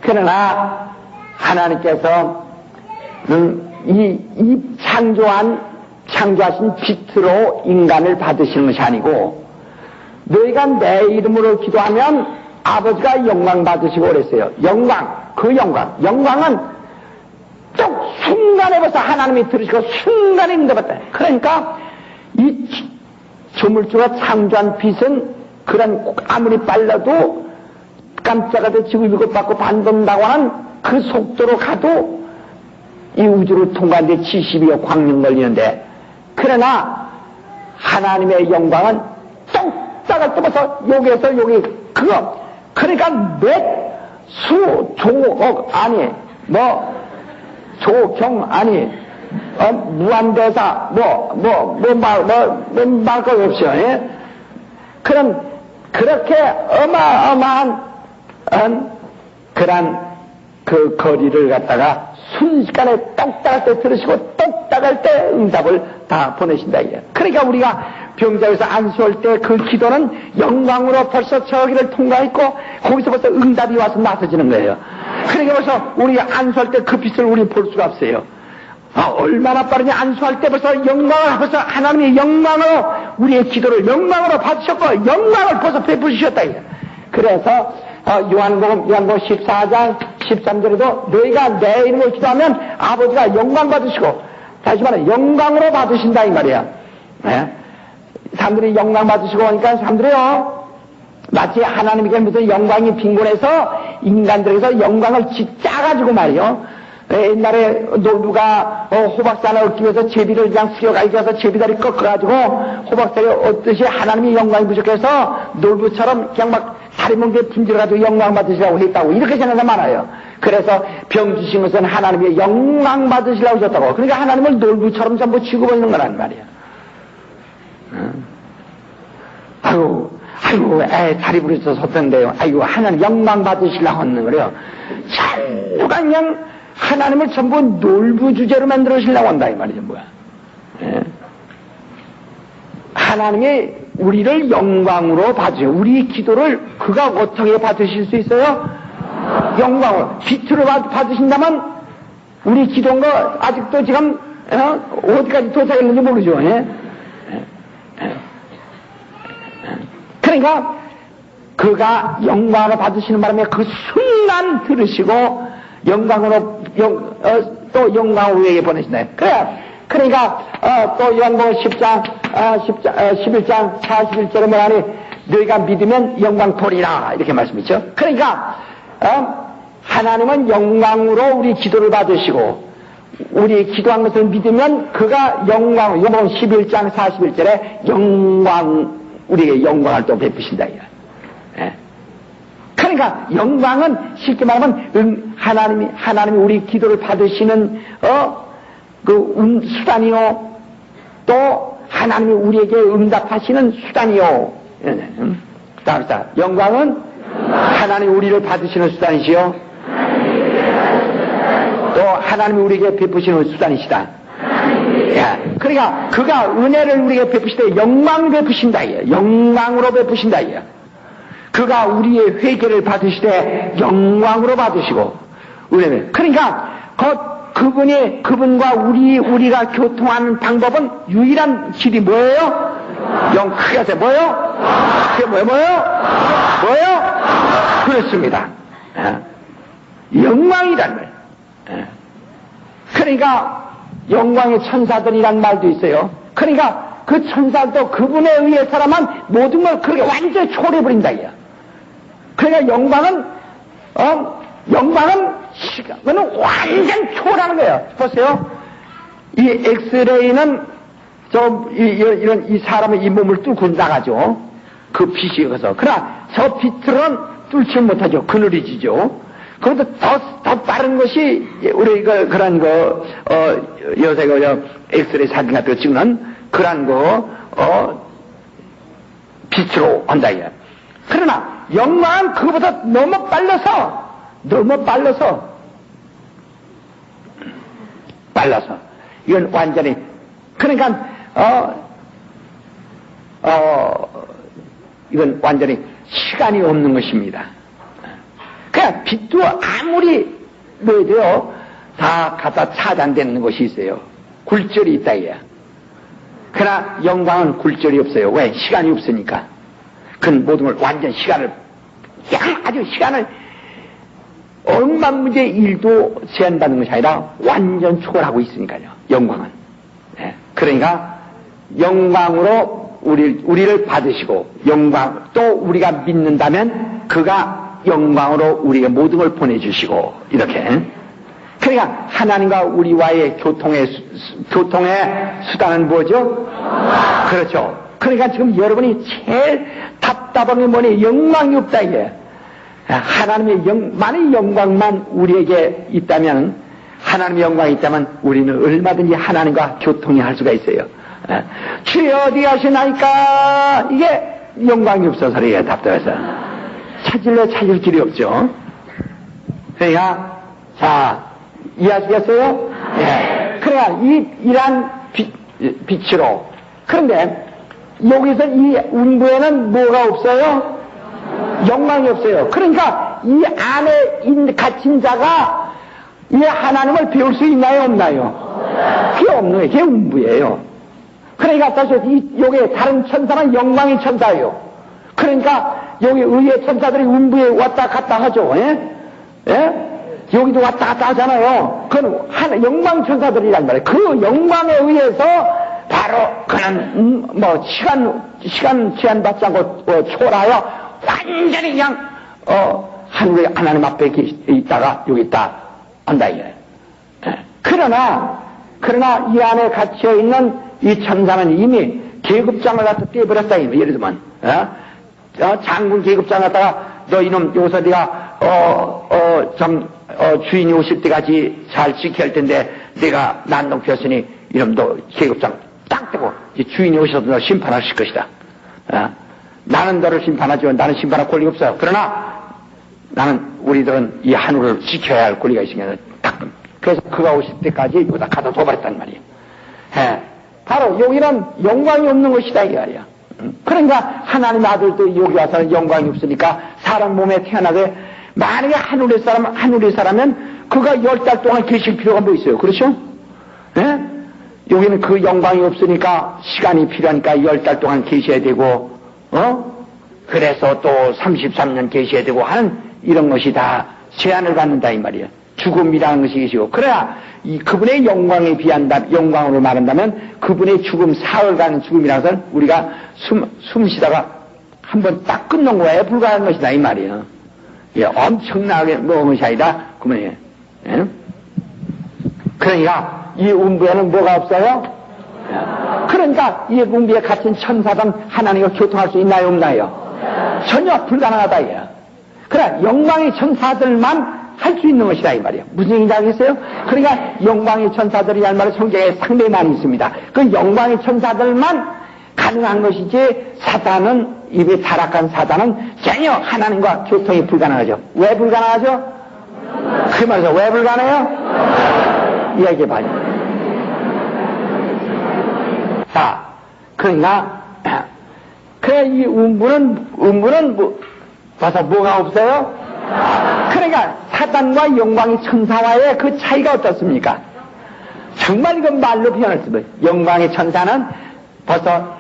그러나, 하나님께서, 이 창조하신 빛으로 인간을 받으시는 것이 아니고, 너희가 내 이름으로 기도하면 아버지가 영광 받으시고 그랬어요. 영광은 쭉 순간에 벌써 하나님이 들으시고 순간에 응답했다. 그러니까 이 조물주가 창조한 빛은 그런 아무리 빨라도 깜짝하게 지구 일곱 받고 반돈다고 하는 그 속도로 가도 이 우주를 통과하는데 72억 광년 걸리는데, 그러나 하나님의 영광은 뚝딱을 떠서 여기에서 여기 그러니까 조억 아니 조경 아니 무한대사 말 거 없어요. 예? 그렇게 어마어마한 그런 그 거리를 갖다가 순식간에 똑딱할 때 들으시고 똑딱할 때 응답을 다 보내신다 이게. 그러니까 우리가 병자에서 안수할 때 그 기도는 영광으로 벌써 저기를 통과했고 거기서 벌써 응답이 와서 나서지는 거예요. 그러니까 벌써 우리가 안수할 때 그 빛을 우리 볼 수가 없어요. 얼마나 빠르냐. 안수할 때 벌써 하나님의 영광으로 우리의 기도를 영광으로 받으셨고 영광을 벌써 베푸셨다 이게. 그래서 요한복음 14장 13절에도 너희가 내 이름으로 기도하면 아버지가 영광 받으시고, 다시 말해 영광으로 받으신다 이 말이야. 네? 사람들이 영광 받으시고 하니까 사람들이요 마치 하나님에게 무슨 영광이 빈곤해서 인간들에게서 영광을 짜가지고 말이요. 옛날에 노부가 호박산을 얻기 위해서 제비를 그냥 숙여가지고 가서 제비다리 꺾어가지고 호박산을 얻듯이 하나님이 영광이 부족해서 놀부처럼 그냥 막 다리 멍게 분질러가지고 영광 받으시라고 했다고 이렇게 생각하는 많아요. 그래서 병 주신 것은 하나님의 영광 받으시라고 하셨다고. 그러니까 하나님을 놀부처럼 전부 취급하는 거란 말이야. 아이고, 다리 부러져서 섰던데요. 아이고, 하나님 영광 받으시려고 하는 거래요. 전부가 그냥 하나님을 전부 놀부 주제로 만들어주시려고 한다, 이 말이죠, 뭐야. 예? 하나님이 우리를 영광으로 받으세요. 우리 기도를 그가 어떻게 받으실 수 있어요? 영광으로. 빛으로 받으신다면 우리 기도인 거 아직도 지금, 어디까지 도착했는지 모르죠, 예? 그러니까 그가 영광을 받으시는 바람에 그 순간 들으시고 영광으로 또 영광을 우리에게 보내신다. 그러니까 또 요한복음 11장 41절에 뭐라니 너희가 믿으면 영광 보리라 이렇게 말씀이죠. 그러니까 하나님은 영광으로 우리 기도를 받으시고 우리 기도한 것을 믿으면 그가 영광, 요번 11장 41절에 우리에게 영광을 또 베푸신다. 예. 그러니까 영광은 쉽게 말하면 하나님이 우리 기도를 받으시는 수단이요. 또 하나님이 우리에게 응답하시는 수단이요. 자, 영광은 하나님이 우리를 받으시는 수단이시요. 또 하나님이 우리에게 베푸시는 수단이시다. 예. 그러니까 그가 은혜를 우리에게 베푸실 때 영광 베푸신다. 영광으로 베푸신다. 그가 우리의 회개를 받으실 때 영광으로 받으시고 은혜를. 그러니까 그분과 우리가 교통하는 방법은 유일한 길이 뭐예요? 크게 하세요. 뭐예요? 그게 뭐예요? 그렇습니다. 영광이란 말. 그러니까 영광의 천사들이란 말도 있어요. 그러니까 그 천사도 그분에 의해서라면 모든 걸 그렇게 완전히 초래해버린다. 그러니까 영광은 시간은 완전 초월하는 거예요. 보세요. 이 엑스레이는 이런 이 사람의 이 몸을 뚫고 나가죠. 그 빛이 여기서. 그러나 저 빛으로는 뚫지 못하죠. 그늘이지죠. 그것도 더 빠른 것이 우리 그런 요새 엑스레이 사진 같은 거 찍는 그런 빛으로 한다 이게. 그러나 영광은 그거보다 너무 빨라서 이건 완전히 그러니까 이건 완전히 시간이 없는 것입니다. 그냥 빛도 아무리 뭐 돼요 다 갖다 차단되는 것이 있어요. 굴절이 있다 이야. 그러나 영광은 굴절이 없어요. 왜? 시간이 없으니까. 그 모든 걸 완전 시간을 아주 시간을 억만문제 일도 제한받는 것이 아니라 완전 초월하고 있으니까요. 영광은. 네. 그러니까 영광으로 우리를 받으시고 영광 또 우리가 믿는다면 그가 영광으로 우리에게 모든 걸 보내주시고 이렇게. 그러니까 하나님과 우리와의 교통의 수단은 뭐죠? 그렇죠. 그러니까 지금 여러분이 제일 답답한 게 뭐니? 영광이 없다 이게. 하나님의 만일 영광만 우리에게 있다면, 하나님의 영광이 있다면 우리는 얼마든지 하나님과 교통이 할 수가 있어요. 주여 어디 가시나이까? 이게 영광이 없어서 그래요. 답답해서 찾을 길이 없죠. 그러니까 자 이해하시겠어요? 예. 그러니까 이러한 빛으로. 그런데 여기서 이 운부에는 뭐가 없어요? 영광이 없어요. 그러니까 이 안에 갇힌 자가 이 하나님을 배울 수 있나요? 없나요? 그게 없는 거예요. 그게 운부예요. 그러니까 다시 여기 다른 천사는 영광의 천사예요. 그러니까 여기 의의 천사들이 운부에 왔다 갔다 하죠. 예? 예? 여기도 왔다 갔다 하잖아요. 그건 영광 천사들이란 말이에요. 그 영광에 의해서 바로 그는 시간 제한받지 않고 초월하여 완전히 그냥 하나님 앞에 있다가 여기 있다 한다 이거예요. 그러나 이 안에 갇혀 있는 이 천사는 이미 계급장을 갖다 떼버렸다 이거. 예를 들면 장군 계급장 갖다가 너 이놈 여기서 네가 주인이 오실 때까지 잘 지켜야 할 텐데 내가 난동 피웠으니 이놈 너 계급장 딱 떼고 주인이 오셔서 너 심판하실 것이다. 나는 너를 심판하지만 나는 심판할 권리가 없어요. 그러나 우리들은 이 하늘을 지켜야 할 권리가 있으니까 딱. 그래서 그가 오실 때까지 여기다 갖다 둬버렸단 말이에요. 바로 여기는 영광이 없는 것이다 이 말이야. 그러니까 하나님의 아들도 여기 와서는 영광이 없으니까 사람 몸에 태어나게 만약에 하늘의 사람은 그가 10달 동안 계실 필요가 뭐 있어요. 그렇죠? 예? 여기는 그 영광이 없으니까 시간이 필요하니까 10달 동안 계셔야 되고 그래서 또 33년 계셔야 되고 하는 이런 것이 다 제한을 받는다 이 말이에요. 죽음이라는 것이 계시고 그래야 그분의 영광에 비한다 영광으로 말한다면 그분의 죽음 사흘간의 죽음이라는 것은 우리가 숨 쉬다가 한번 딱 끊는 거에 불과한 것이다 이 말이에요. 예, 엄청나게 먹은 것이 아니다 그 말이에요. 예? 그러니까 이 운부에는 뭐가 없어요? 그러니까 이 운부에 갇힌 천사든 하나님과 교통할 수 있나요 없나요? 전혀 불가능하다 이거야. 그래 영광의 천사들만 할 수 있는 것이다 이 말이에요. 무슨 얘기인지 알겠어요? 그러니까 영광의 천사들이라는 말은 성경에 상당히 많이 있습니다. 그 영광의 천사들만 가능한 것이지 사단은 입에 타락한 사단은 전혀 하나님과 교통이 불가능하죠. 왜 불가능하죠? 그 말에서 왜 불가능해요? 이야기해 봐요. 자, 그러니까 그래 이 운부는 봐서 뭐가 없어요? 그러니까 사단과 영광의 천사와의 그 차이가 어떻습니까? 정말 이건 말로 표현할 수 없어요. 영광의 천사는 벌써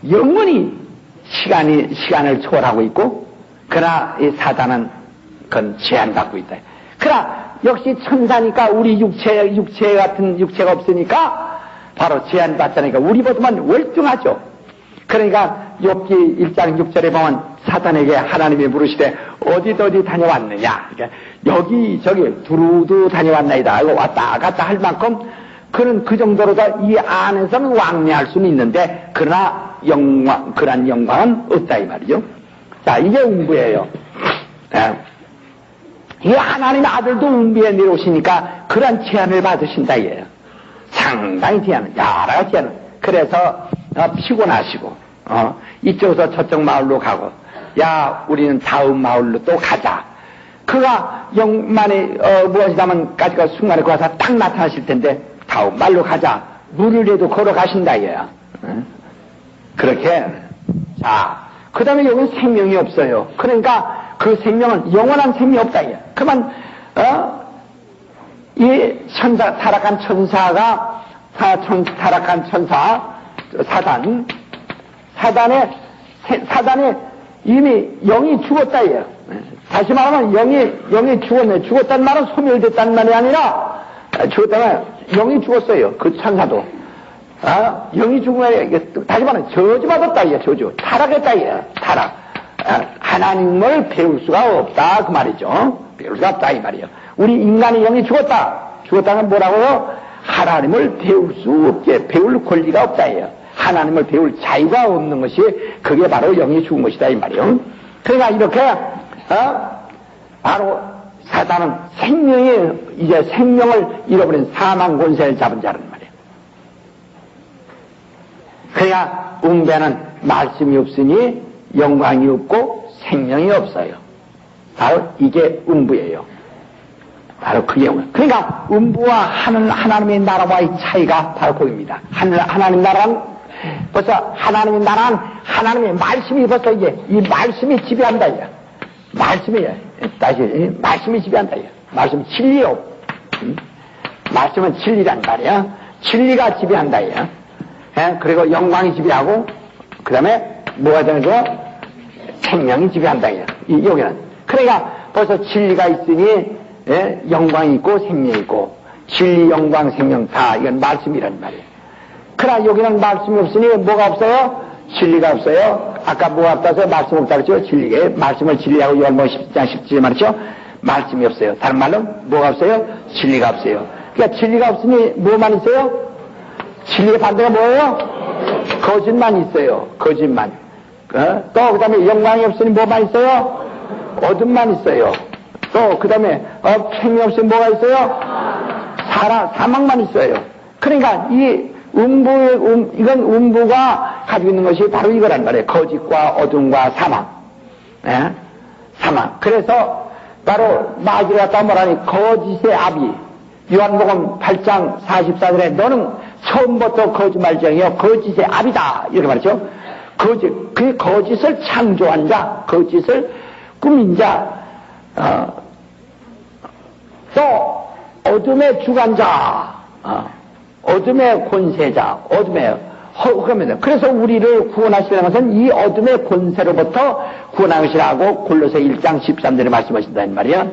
영원히 시간을 초월하고 있고, 그러나 이 사단은 그건 제한받고 있다. 그러나 역시 천사니까 우리 육체 같은 육체가 없으니까 바로 제한받자니까 우리보다만 월등하죠. 그러니까 욥기 1장 6절에 보면 사탄에게 하나님이 물으시되 어디 다녀왔느냐. 그러니까 여기저기 두루두 다녀왔나이다 하고 왔다 갔다 할 만큼 그는 그 정도로도 이 안에서는 왕래할 수는 있는데 그러나 그러한 영광은 없다 이 말이죠. 자, 이게 음부예요. 이 하나님의 아들도 음부에 내려오시니까 그런 제안을 받으신다 이에요. 상당히 제안을 여러 가지 제안을. 그래서 피곤하시고 이쪽에서 저쪽 마을로 가고 야 우리는 다음 마을로 또 가자. 그가 영만이 무엇이다면 까지가 순간에 그 와서 딱 나타나실 텐데 다음 마을로 가자. 물이라도 걸어가신다 이거야. 그렇게. 자, 그 다음에 여기는 생명이 없어요. 그러니까 그 생명은 영원한 생명이 없다 이거야. 그만 이 타락한 천사가 타락한 천사 사단에 이미 영이 죽었다 이거야. 다시 말하면 영이 죽었네. 죽었다는 말은 소멸됐다는 말이 아니라 죽었다면 영이 죽었어요. 그 천사도. 영이 죽으면 다시 말하면 저주받았다 이거야. 저주. 타락했다 이거야. 타락. 하나님을 배울 수가 없다 그 말이죠. 배울 수가 없다 이 말이에요. 우리 인간의 영이 죽었다. 죽었다는 뭐라고요? 하나님을 배울 수 없게 배울 권리가 없다 이거야. 하나님을 배울 자유가 없는 것이 그게 바로 영이 죽은 것이다 이 말이에요. 그러니까 이렇게 바로 사단은 이제 생명을 잃어버린 사망 권세를 잡은 자란 말이에요. 그러니까 음배는 말씀이 없으니 영광이 없고 생명이 없어요. 바로 이게 음부예요. 바로 그게 음부. 그러니까 음부와 하나님의 나라와의 차이가 바로 그겁니다. 하나님 나라는 벌써 하나님의 나라는 하나님의 말씀이 벌써 이제 이 말씀이 지배한다 이거야. 말씀이 지배한다 이거야. 말씀은 진리요. 말씀은 진리란 말이야. 진리가 지배한다 이거야. 그리고 영광이 지배하고 그 다음에 뭐가 되는 거야? 생명이 지배한다 이거야. 여기는. 그러니까 벌써 진리가 있으니 영광이 있고 생명이 있고 진리, 영광, 생명 다 이건 말씀이란 말이에요. 그러나 여기는 말씀이 없으니 뭐가 없어요? 진리가 없어요. 아까 뭐가 없다서 말씀 없다 그랬죠? 진리가. 말씀을 진리하고 요한복음 10장 10절에 말이죠? 말씀이 없어요. 다른 말로 뭐가 없어요? 진리가 없어요. 그러니까 진리가 없으니 뭐만 있어요? 진리의 반대가 뭐예요? 거짓만 있어요. 거짓만. 또 그 다음에 영광이 없으니 뭐만 있어요? 어둠만 있어요. 또 그 다음에 생명 없으니 뭐가 있어요? 사망만 있어요. 그러니까 이 이건 음부가 가지고 있는 것이 바로 이거란 말이에요. 거짓과 어둠과 사망. 사망. 그래서 바로 마귀를 갖다 뭐라니 거짓의 아비. 요한복음 8장 44절에 너는 처음부터 거짓말쟁이여 거짓의 아비다. 이렇게 말했죠. 그 거짓을 창조한 자, 거짓을 꾸민 자, 또 어둠의 주관자, 어둠의 권세자, 어둠의 허감입니다. 그래서 우리를 구원하시는 것은 이 어둠의 권세로부터 구원하시라고 골로새 1장 13절에 말씀하신다는 말이야.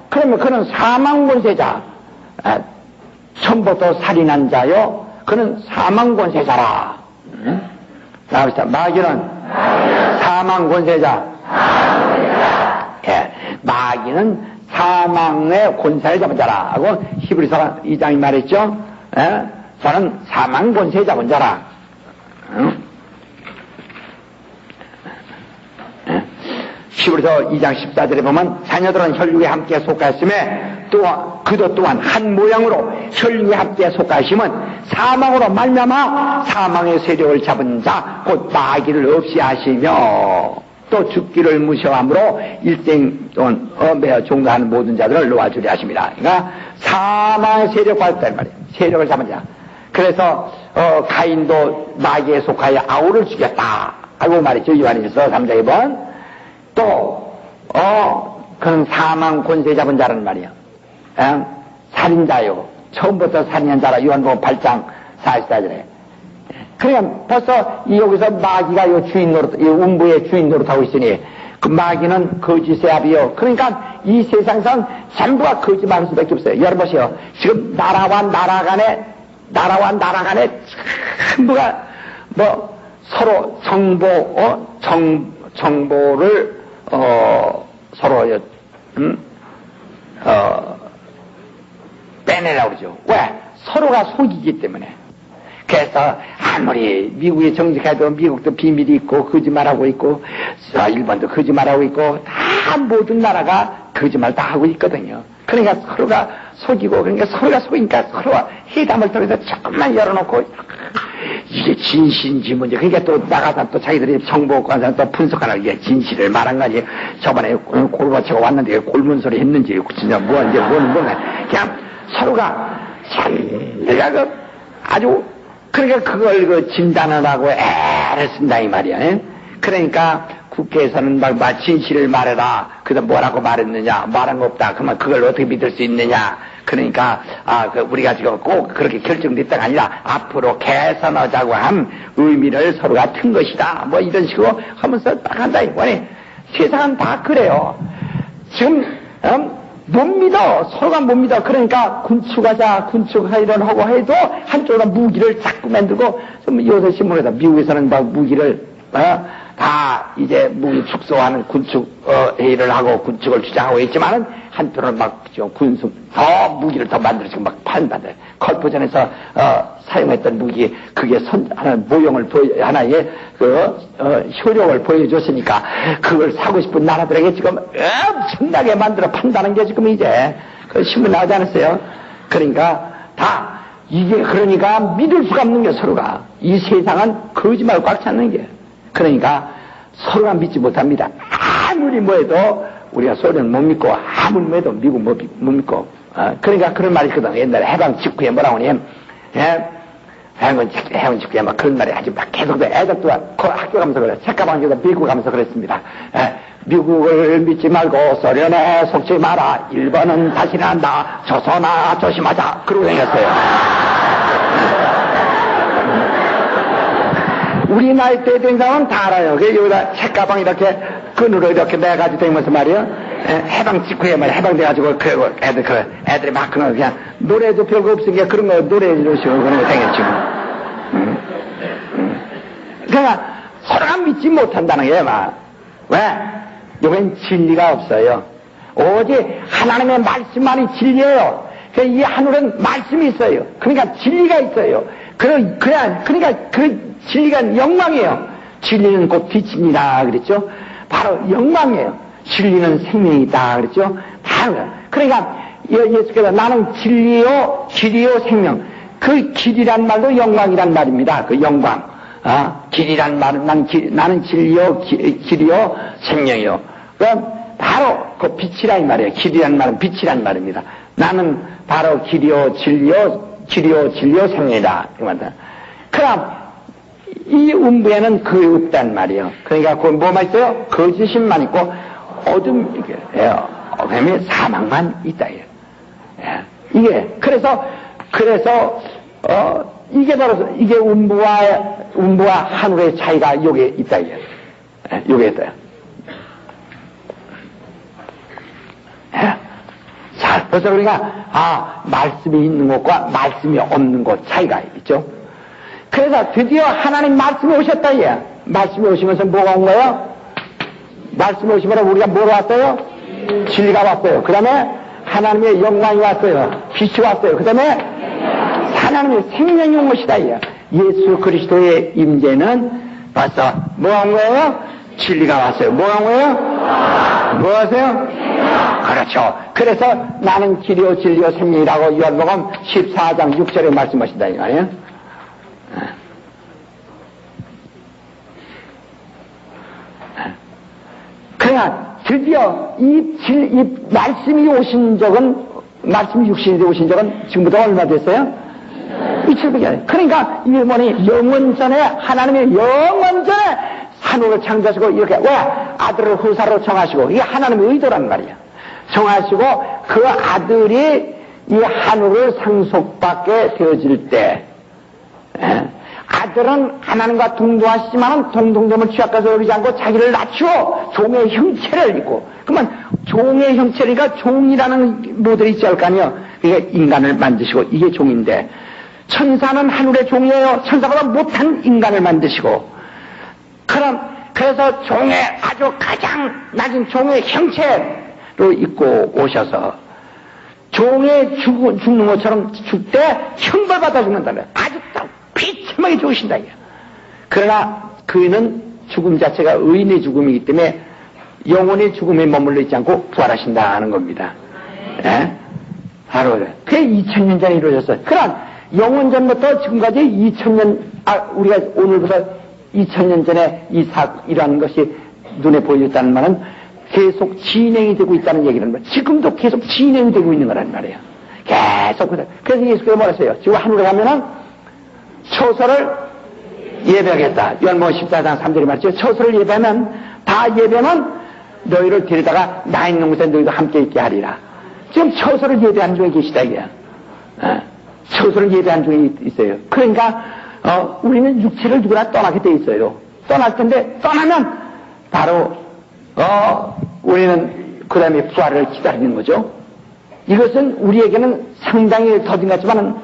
그러면 그는 사망 권세자, 처음부터 살인한 자요. 그는 사망 권세자라. 나옵시다. 마귀는 사망 권세자. 마귀는 사망의 권세를 잡은 자라 하고 히브리서 2장이 말했죠. 저는 사망 권세 잡은 자라. 히브리서 2장 14절에 보면 자녀들은 혈육에 함께 속하였음에 그도 또한 한 모양으로 혈육에 함께 속하심은 사망으로 말미암아 사망의 세력을 잡은 자 곧 마귀를 없이 하시며 또 죽기를 무서워함으로 일생 동안 매어 종가하는 모든 자들을 놓아주려 하십니다. 그러니까 사망의 세력을 받았단 말이에요. 세력을 잡은 자. 그래서 가인도 마귀에 속하여 아우를 죽였다 하고 말했죠. 요한일서 3장 2번. 또 그는 사망 권세 잡은 자라는 말이에요. 살인자요. 처음부터 살인한 자라. 요한복음 8장 44절에. 그러니까 벌써 여기서 마귀가 이 주인 노릇, 이 음부의 주인 노릇하고 있으니 그 마귀는 거짓의 아비요. 그러니까 이 세상에선 전부가 거짓말할 수밖에 없어요. 여러분 보세요. 지금 나라와 나라 간에 전부가 뭐 서로 정보를 서로 빼내라고 그러죠. 왜? 서로가 속이기 때문에. 그래서 아무리 미국이 정직해도 미국도 비밀이 있고 거짓말하고 있고 일본도 거짓말하고 있고 다 모든 나라가 거짓말 다 하고 있거든요. 그러니까 서로가 속이고, 그러니까 서로가 속이니까 서로가 회담을 통해서 조금만 열어놓고 이게 진실인지 뭔지, 그러니까 또 나가서 또 자기들이 정보관에서 또 분석하라, 이게 진실을 말한 거지. 저번에 골고치고 왔는데 골문 소리 했는지 진짜 뭐인지 뭐는 그냥 서로가 내가 아주 그러니까 그걸 진단을 하고 애를 쓴다 이 말이야. 그러니까 국회에서는 막 진실을 말해라. 그래서 뭐라고 말했느냐? 말한 거 없다. 그러면 그걸 어떻게 믿을 수 있느냐? 그러니까 우리가 지금 꼭 그렇게 결정됐다가 아니라 앞으로 개선하자고 한 의미를 서로가 튼 것이다. 뭐 이런 식으로 하면서 딱 한다 이거니. 세상은 다 그래요. 지금 못 믿어. 서로가 못 믿어. 그러니까 군축하이런 하고 해도 한쪽으로 무기를 자꾸 만들고, 요새 신문에서 미국에서는 막 무기를 다 이제 무기 축소하는 군축 회의를 하고 군축을 주장하고 있지만은 한편으로는 막 군수 더 무기를 더 만들어지고 막 판단해. 컬포전에서 사용했던 무기 그게 하나의 모형을 하나의 효력을 보여줬으니까 그걸 사고 싶은 나라들에게 지금 엄청나게 만들어 판다는 게 지금 이제 그 신문 나오지 않았어요? 그러니까 다 이게 그러니까 믿을 수가 없는 게 서로가 이 세상은 거짓말을 꽉 찼는 게. 그러니까 서로가 믿지 못합니다. 아무리 뭐해도 우리가 소련은 못 믿고 아무리 뭐해도 미국 못 믿고 그러니까 그런 말이 있거든. 옛날에 해방 직후에 뭐라고 하냐면 해방 직후에 막 그런 말이 아주 막 계속 애들도 학교 가면서 그래. 책가방에서 미국 가면서 그랬습니다. 미국을 믿지 말고 소련에 속지 마라. 일본은 다시는 한다. 조선아 조심하자. 그러고 다녔어요. 우리 나이 때 된 사람은 다 알아요. 여기다 책가방 이렇게 끈으로 이렇게 매가지고 다니면서 말이요. 해방 직후에 말이야. 해방돼가지고 애들이 막 그냥 노래도 별거 없으니까 그런 거 노래로 시고 그런 거 당했지. 그러니까 서로가 믿지 못한다는 게 막. 왜? 여긴 진리가 없어요. 오직 하나님의 말씀만이 진리예요. 이 하늘은 말씀이 있어요. 그러니까 진리가 있어요. 그러니까 그 진리가 영광이에요. 진리는 곧 빛이니라 그랬죠. 바로 영광이에요. 진리는 생명이다 그랬죠. 바로 그러니까 예수께서 나는 진리요 길이요 생명. 그 길이란 말도 영광이란 말입니다. 그 영광. 길이란 말은 나는 진리요 길이요 생명이요. 그럼 바로 그 빛이라 이 말이에요. 길이란 말은 빛이란 말입니다. 나는 바로 길이요 진리요 생명이다 이 말이다. 그럼 이 음부에는 그게 없단 말이에요. 그러니까 그 뭐만 있어요? 거짓심만 있고 어둠이 사망만 있다. 이게 그래서 이게 바로 이게 음부와 하늘의 차이가 여기에 있다. 여기에 있다. 자, 벌써 그러니까 말씀이 있는 것과 말씀이 없는 것 차이가 있죠. 그래서 드디어 하나님 말씀이 오셨다. 말씀이 오시면서 뭐가 온 거예요? 말씀이 오시면 우리가 뭐로 왔어요? 진리가 왔어요. 그 다음에 하나님의 영광이 왔어요. 빛이 왔어요. 그 다음에 하나님의 생명이 온 것이다. 예수 그리스도의 임재는 벌써 뭐가 온 거예요? 진리가 왔어요. 뭐가 온 거예요? 뭐 하세요? 그렇죠. 그래서 나는 길이요 진리요 생명이라고 요한복음 14장 6절에 말씀하신다 이 말이에요. 그러나 드디어 이 말씀이 오신 적은 말씀이 육신이 오신 적은 지금부터 얼마 됐어요? 2000년 전에. 그러니까 이 뭐니 영원 전에 하나님의 영원 전에 하늘을 창조하시고 이렇게 왜 아들을 후사로 정하시고 이게 하나님의 의도란 말이야. 정하시고 그 아들이 이 하늘을 상속받게 되어질 때 아들은 하나님과 동등하시지만 동등됨을 취약해서 여기지 않고 자기를 낮추어 종의 형체를 입고 그러면 종의 형체니까 종이라는 모델이 있지 않을 거 아니에요. 이게 인간을 만드시고 이게 종인데 천사는 하늘의 종이에요. 천사보다 못한 인간을 만드시고 그래서 그래서 종의 아주 가장 낮은 종의 형체로 입고 오셔서 종의 죽는 것처럼 죽되 형벌받아 죽는다는 거예요. 아주 비참하게 죽으신다. 그러나 그는 죽음 자체가 의인의 죽음이기 때문에 영혼의 죽음에 머물러 있지 않고 부활하신다는 겁니다. 예? 바로 그게 2000년 전에 이루어졌어요. 그러나 영원 전부터 지금까지 2000년, 우리가 오늘부터 2000년 전에 이러한 것이 눈에 보여졌다는 말은 계속 진행이 되고 있다는 얘기는 거예요. 지금도 계속 진행이 되고 있는 거란 말이에요. 계속. 그래서 예수께서 뭐라 했어요? 지금 하늘에 가면은 처소를 예배하겠다. 요한복음 14장 3절에 말했죠. 처소를 예배하면, 다 예배하면 너희를 데려다가 나 있는 곳에 너희도 함께 있게 하리라. 지금 처소를 예배하는 중에 계시다, 이게. 처소를 예배하는 중에 있어요. 그러니까, 우리는 육체를 누구나 떠나게 돼 있어요. 떠날 텐데, 떠나면, 바로, 우리는 그 다음에 부활을 기다리는 거죠. 이것은 우리에게는 상당히 더딘 것 같지만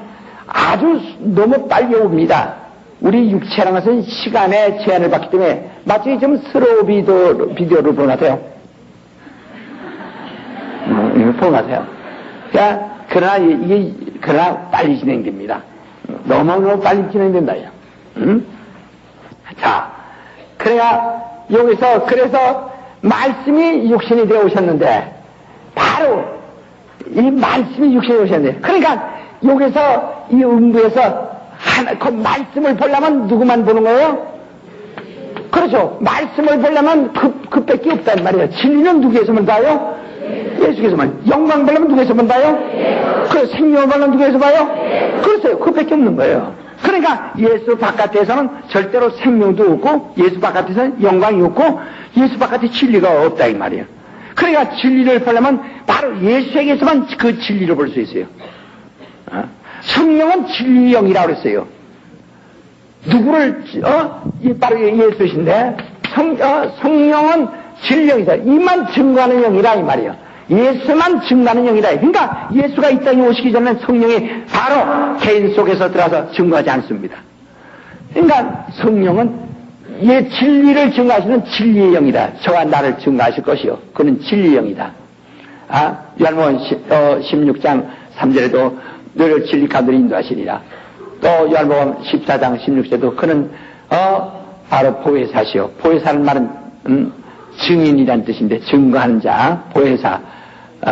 아주 너무 빨리 옵니다. 우리 육체라는 것은 시간의 제한을 받기 때문에 마치 좀 스로우 비디오를 보는 것 같아요. 이거 보는 것 같아요. 그러나 그러나 빨리 진행됩니다. 너무 빨리 진행된다. 자, 그래야 여기서 그래서 말씀이 육신이 되어 오셨는데 바로 이 말씀이 육신이 되어 오셨는데 그러니까 여기서 이 음부에서 그 말씀을 보려면 누구만 보는 거예요? 그렇죠. 말씀을 보려면 그밖에 없단 말이에요. 진리는 누구에서만 봐요? 예수께서만. 영광 보려면 누구에서만 봐요? 그 생명을 보려면 누구에서 봐요? 그렇어요. 그밖에 없는 거예요. 그러니까 예수 바깥에서는 절대로 생명도 없고 예수 바깥에서는 영광이 없고 예수 바깥에 진리가 없다 이 말이에요. 그러니까 진리를 보려면 바로 예수에게서만 그 진리를 볼 수 있어요. 성령은 진리의 영이라고 그랬어요. 누구를 바로 예수신데 성령은 진리의 영이다. 이만 증거하는 영이라 이 말이에요. 예수만 증거하는 영이다. 그러니까 예수가 이 땅에 오시기 전에 성령이 바로 개인 속에서 들어가서 증거하지 않습니다. 그러니까 성령은 진리를 증거하시는 진리의 영이다. 저와 나를 증거하실 것이요. 그는 진리의 영이다. 요한복음 16장 3절에도 너를 진리 가운데로 인도하시리라. 또 요한복음 14장 16절에도 그는 바로 보혜사시요. 보혜사는 말은 증인이란 뜻인데 증거하는 자, 보혜사,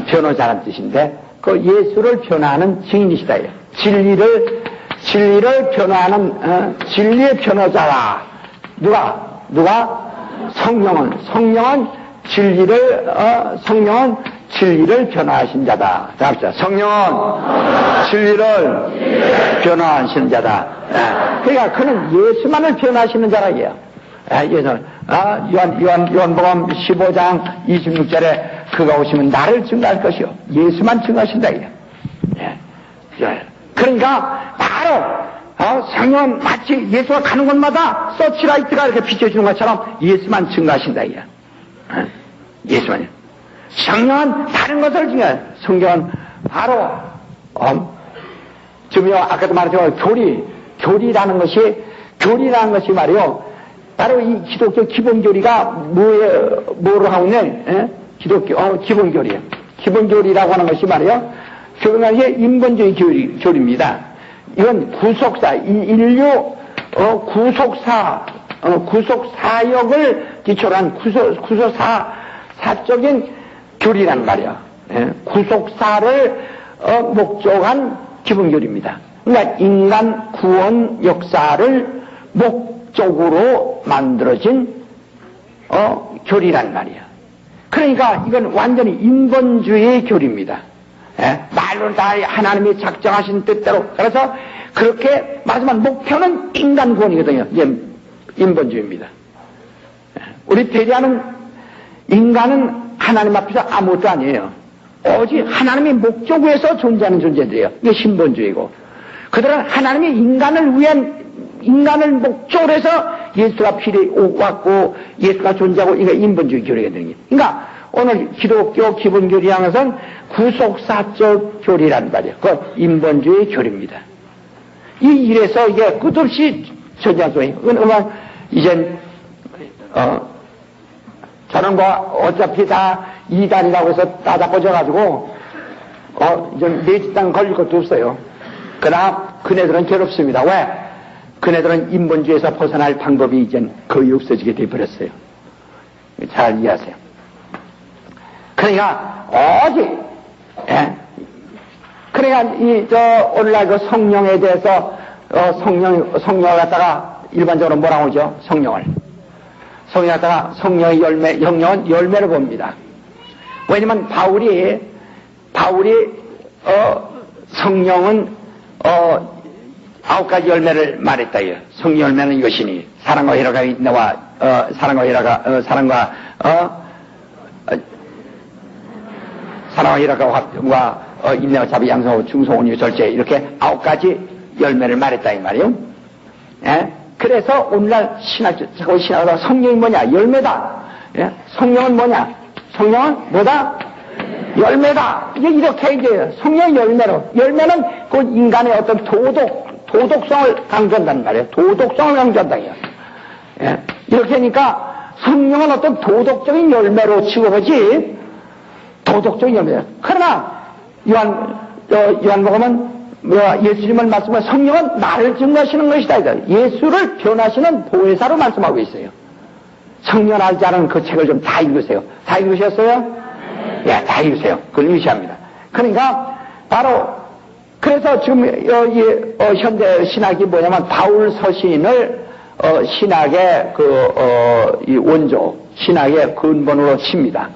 변호자란 뜻인데 그 예수를 변호하는 증인이시다. 진리를 변호하는 진리의 변호자라. 누가? 성령은 진리를 변호하신 자다. 자, 성령은 진리를 변호하시는 자다. 그러니까 그는 예수만을 변호하시는 자라 이게요. 요한복음 15장 26절에 그가 오시면 나를 증거할 것이요. 예수만 증거하신다 이게. 그러니까 바로 성령은 마치 예수가 가는 곳마다 서치라이트가 이렇게 비춰주는 것처럼 예수만 증거하신다 이게. 예수만요. 성령은 다른 것을 증거해요. 성경은 바로 지금 아까도 말했지만 교리라는 것이 말이요. 바로 이 기독교 기본교리가 뭐로 하고 있냐? 기독교 기본교리예요. 기본교리라고 하는 것이 말이요. 교리는 이게 인본주의 교리입니다. 이건 구속사, 인류 구속사역을 기초로 한 구속사적인 교리란 말이야. 구속사를 목적한 기본교리입니다. 그러니까 인간 구원 역사를 목적으로 만들어진 교리란 말이야. 그러니까 이건 완전히 인본주의 교리입니다. 말로 다 하나님이 작정하신 뜻대로. 그래서 그렇게 말하지만 목표는 인간 구원이거든요. 인본주의입니다. 우리 대리하는 인간은 하나님 앞에서 아무것도 아니에요. 오직 하나님의 목적에서 존재하는 존재들이에요. 이게 신본주의고. 그들은 하나님이 인간을 목적으로 해서 예수가 필요해 왔고 예수가 존재하고 이게 인본주의 교리거든요. 그러니까 오늘 기독교 기본교리 향해서는 구속사적 교리란 말이에요. 그 인본주의 교리입니다. 이 일에서 이게 끝없이 전쟁 속에 이젠 저는 뭐 어차피 다 이단이라고 해서 따다꺼져가지고 좀 내 집단 걸릴 것도 없어요. 그러나 그네들은 괴롭습니다. 왜? 그네들은 인본주의에서 벗어날 방법이 이젠 거의 없어지게 되어버렸어요. 잘 이해하세요. 그러니까 오직 그러니까 오늘날 그 성령에 대해서 성령을 갖다가 일반적으로 뭐라고 하죠? 성령을 갖다가 성령의 열매, 성령은 열매를 봅니다. 왜냐면 바울이 성령은 9가지 열매를 말했다. 성령 열매는 이것이니 사랑과 희락과 인내와 사랑과 희락과 인내와 자비 양성하고 중소온유 절제 이렇게 9가지 열매를 말했다 이 말이요. 예? 그래서 오늘날 신학으로 성령이 뭐냐? 열매다. 예? 성령은 뭐냐? 성령은 뭐다? 열매다. 이렇게 얘기해요. 성령의 열매는 그 인간의 어떤 도덕성을 강조한다는 말이에요. 도덕성을 강조한다고요. 예? 이렇게 하니까 성령은 어떤 도덕적인 열매로 치고보지 도덕적인 열매예요. 그러나 요한복음은 예수님을 말씀하고 성령은 나를 증거하시는 것이다. 예수를 변하시는 보혜사로 말씀하고 있어요. 성령 알지 않은 그 책을 좀 다 읽으세요. 다 읽으셨어요? 예, 다 읽으세요. 그걸 유시합니다. 그러니까 바로 그래서 지금 현대 신학이 뭐냐면 바울 서신을 신학의 이 원조 신학의 근본으로 칩니다.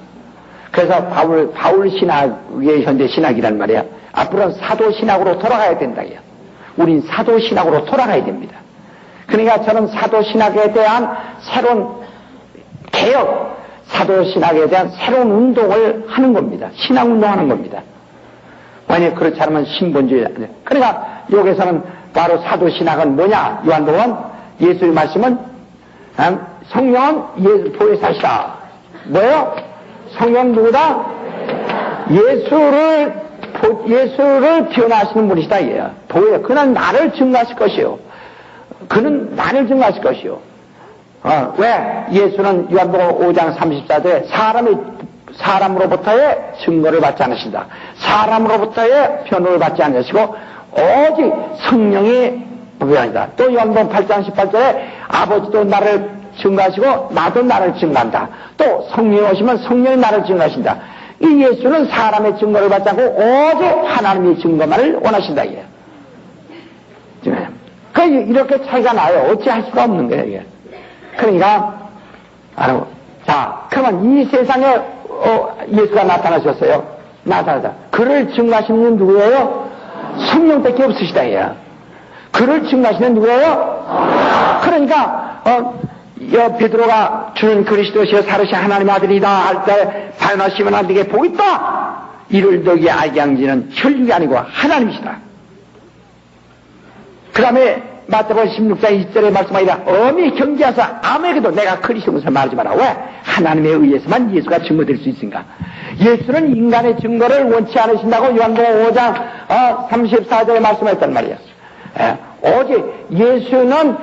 그래서 바울 신학의 현대 신학이란 말이야. 앞으로는 사도 신학으로 돌아가야 된다고요. 우린 사도 신학으로 돌아가야 됩니다. 그러니까 저는 사도 신학에 대한 새로운 개혁, 사도 신학에 대한 새로운 운동을 하는 겁니다. 신학 운동하는 겁니다. 만약 그렇지 않으면 신본주의. 그러니까 여기서는 바로 사도 신학은 뭐냐? 요한복음 예수의 말씀은 성령은 예수 보혜사시다. 뭐예요? 성령 누구다? 예수를 변화하시는 분이시다. 얘야. 그는 나를 증거하실 것이요. 그는 나를 증거하실 것이요. 왜? 예수는 요한복음 5장 34절에 사람으로부터의 증거를 받지 않으신다. 사람으로부터의 변호를 받지 않으시고 오직 성령이 부여한다. 또 요한복음 8장 18절에 아버지도 나를 증거하시고 나도 나를 증거한다. 또 성령이 오시면 성령이 나를 증거하신다. 이 예수는 사람의 증거를 받지 않고 오직 하나님의 증거만을 원하신다. 이게. 이렇게 차이가 나요. 어찌할 수가 없는 거예요. 이게. 그러니까 자, 그러면 이 세상에 예수가 나타나셨어요. 나타나다. 그를 증거하시는 분 누구예요? 성령밖에 없으시다. 이게. 그를 증거하시는 누구예요? 그러니까 베드로가 주는 그리스도시여 살으시 하나님의 아들이다 할 때 바요나 시몬아 네게 복 있다. 이를 너희에 알게 한지는 혈육이 아니고 하나님이시다. 그 다음에 마태복음 16장 20절에 말씀하기라 엄히 경계하사 아무에게도 내가 그리스도 것을 말하지 마라. 왜? 하나님에 의해서만 예수가 증거될 수 있으니까. 예수는 인간의 증거를 원치 않으신다고 요한복음 5장 34절에 말씀하셨단 말이에요. 오직 예수는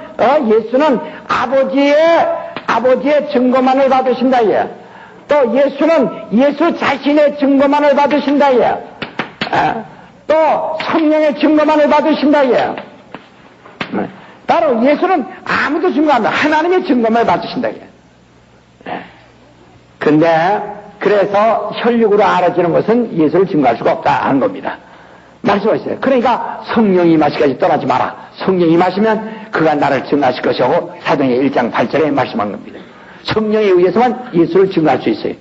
아버지의 증거만을 받으신다. 또 예수는 예수 자신의 증거만을 받으신다. 또 성령의 증거만을 받으신다. 바로 예수는 아무도 증거합니다. 하나님의 증거만을 받으신다. 근데 그래서 혈육으로 알아지는 것은 예수를 증거할 수가 없다 하는 겁니다. 말씀하셨어요. 그러니까 성령이 임하시기까지 떠나지 마라. 성령이 임하시면 그가 나를 증거하실 것이고 사도행전 1장 8절에 말씀한 겁니다. 성령에 의해서만 예수를 증거할 수 있어요.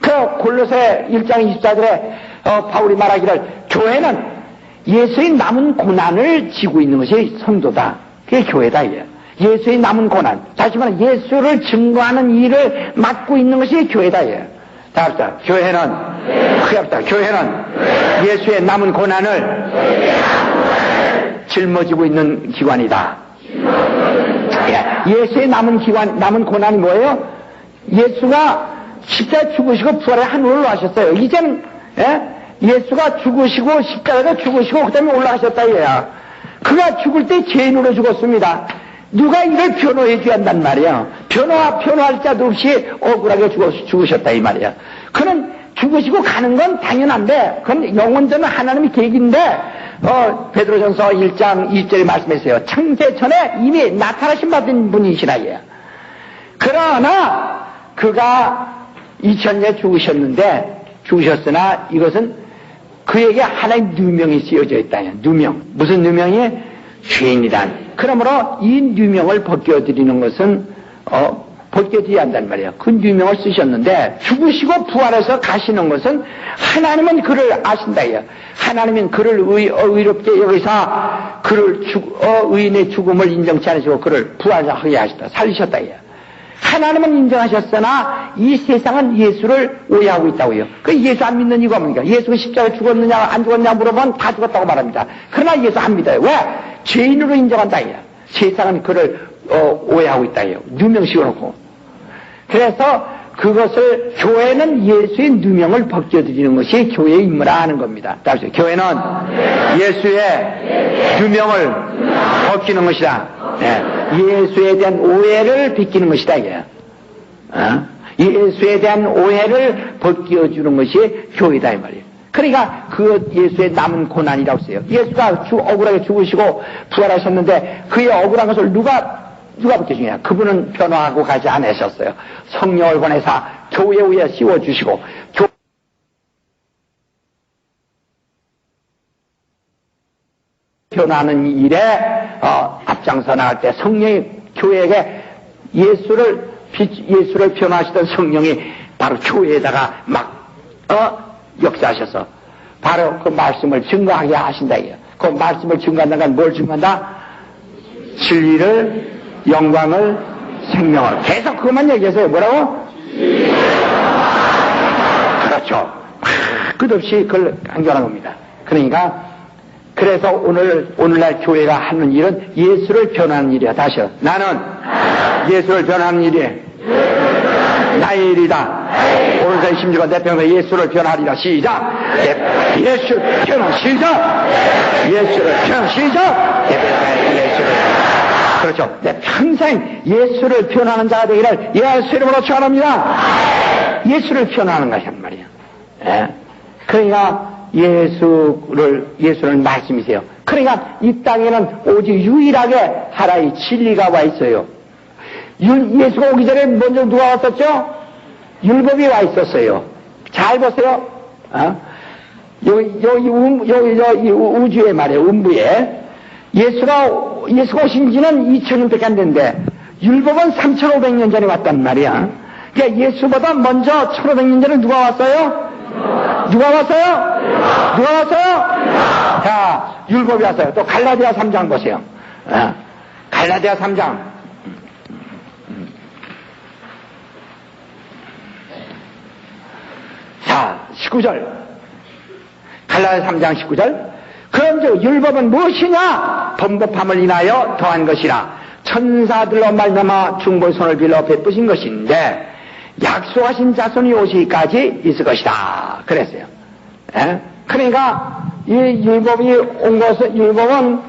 그 골로새 1장 24절에 바울이 말하기를 교회는 예수의 남은 고난을 지고 있는 것이 성도다. 그게 교회다. 예수의 남은 고난. 다시 말하면 예수를 증거하는 일을 맡고 있는 것이 교회다. 다 합시다. 교회는 예수의 남은 고난을 짊어지고 있는 기관이다. 예수의 남은 고난이 뭐예요? 예수가 십자가에 죽으시고 부활에 하늘로 올라가셨어요. 이제는 예수가 죽으시고 십자가에 죽으시고 그 다음에 올라가셨다 이거야. 그가 죽을 때 죄인으로 죽었습니다. 누가 이를 변호해 줘야 한단 말이에요. 변호할 자도 없이 억울하게 죽으셨다 이 말이야. 그는 죽으시고 가는 건 당연한데 그건 영원전은 하나님의 계획인데 베드로전서 1장 2절에 말씀했어요. 창세전에 이미 나타나신 받은 분이시라 얘. 그러나 그가 2000년 죽으셨으나 이것은 그에게 하나의 누명이 쓰여져 있다. 누명. 무슨 누명이? 죄인이란. 그러므로 이 누명을 벗겨드리는 것은 벗겨져야 한단 말이에요. 그 누명을 쓰셨는데 죽으시고 부활해서 가시는 것은 하나님은 그를 아신다. 하나님은 그를 의롭게 여기서 그를 의인의 죽음을 인정치 않으시고 그를 부활하게 하셨다. 살리셨다. 하나님은 인정하셨으나 이 세상은 예수를 오해하고 있다고요. 그 예수 안 믿는 이유가 뭡니까? 예수가 십자가에 죽었느냐 안 죽었느냐 물어보면 다 죽었다고 말합니다. 그러나 예수 안 믿어요. 왜? 죄인으로 인정한다. 세상은 그를 오해하고 있다. 누명 씌워놓고. 그래서 그것을 교회는 예수의 누명을 벗겨드리는 것이 교회의 임무라 하는 겁니다. 따라서 교회는 예수의 누명을 벗기는 것이다. 예수에 대한 오해를 벗기는 것이다. 예수에 대한 오해를 벗겨주는 것이 교회다 이 말이에요. 그러니까 그 예수의 남은 고난이라고 써요. 예수가 억울하게 죽으시고 부활하셨는데 그의 억울한 것을 누가 벗겨주냐? 그분은 변화하고 가지 않으셨어요. 성령을 보내사 교회 위에 씌워주시고 변화하는 일에 앞장서 나갈 때 성령이 교회에게 예수를 변화하시던 성령이 바로 교회에다가 막 역사하셔서 바로 그 말씀을 증거하게 하신다. 그 말씀을 증거한다는 건 뭘 증거한다? 진리를, 영광을, 생명을. 계속 그것만 얘기하세요. 뭐라고? 그렇죠. 끝없이 그걸 강조하는 겁니다. 그러니까 그래서 오늘날 교회가 하는 일은 예수를 변화하는 일이야. 다시요. 나는 예수를 변화하는 일이 나의 일이다. 오늘의 심지어 내 평생 예수를 변화하리라. 시작. 예수를 변화. 시작. 예수를 변화. 시작. 예수를. 그렇죠. 내 평생 예수를 변화하는 자가 되기를 예수 이름으로 축원합니다. 예수를 변화하는 것이란 말이야. 그러니까 예수는 말씀이세요. 그러니까 이 땅에는 오직 유일하게 하나의 진리가 와 있어요. 예수가 오기 전에 먼저 누가 왔었죠? 율법이 와 있었어요. 잘 보세요. 여기 우주에 말이에요. 음부에. 예수가 오신 지는 2000년밖에 안 됐는데, 율법은 3500년 전에 왔단 말이야. 그러니까 예수보다 먼저 1500년 전에 누가 왔어요? 누가 왔어요? 누가 왔어요? 자, 율법이 왔어요. 또 갈라디아 3장 보세요. 갈라디아 3장. 자, 19절. 갈라디아 3장 19절. 그런즉 율법은 무엇이냐? 범법함을 인하여 더한 것이라 천사들로 말미암아 중보의 손을 빌어 베푸신 것인데 약속하신 자손이 오시기까지 있을 것이다. 그랬어요. 그러니까 이 율법이 온 것은, 율법은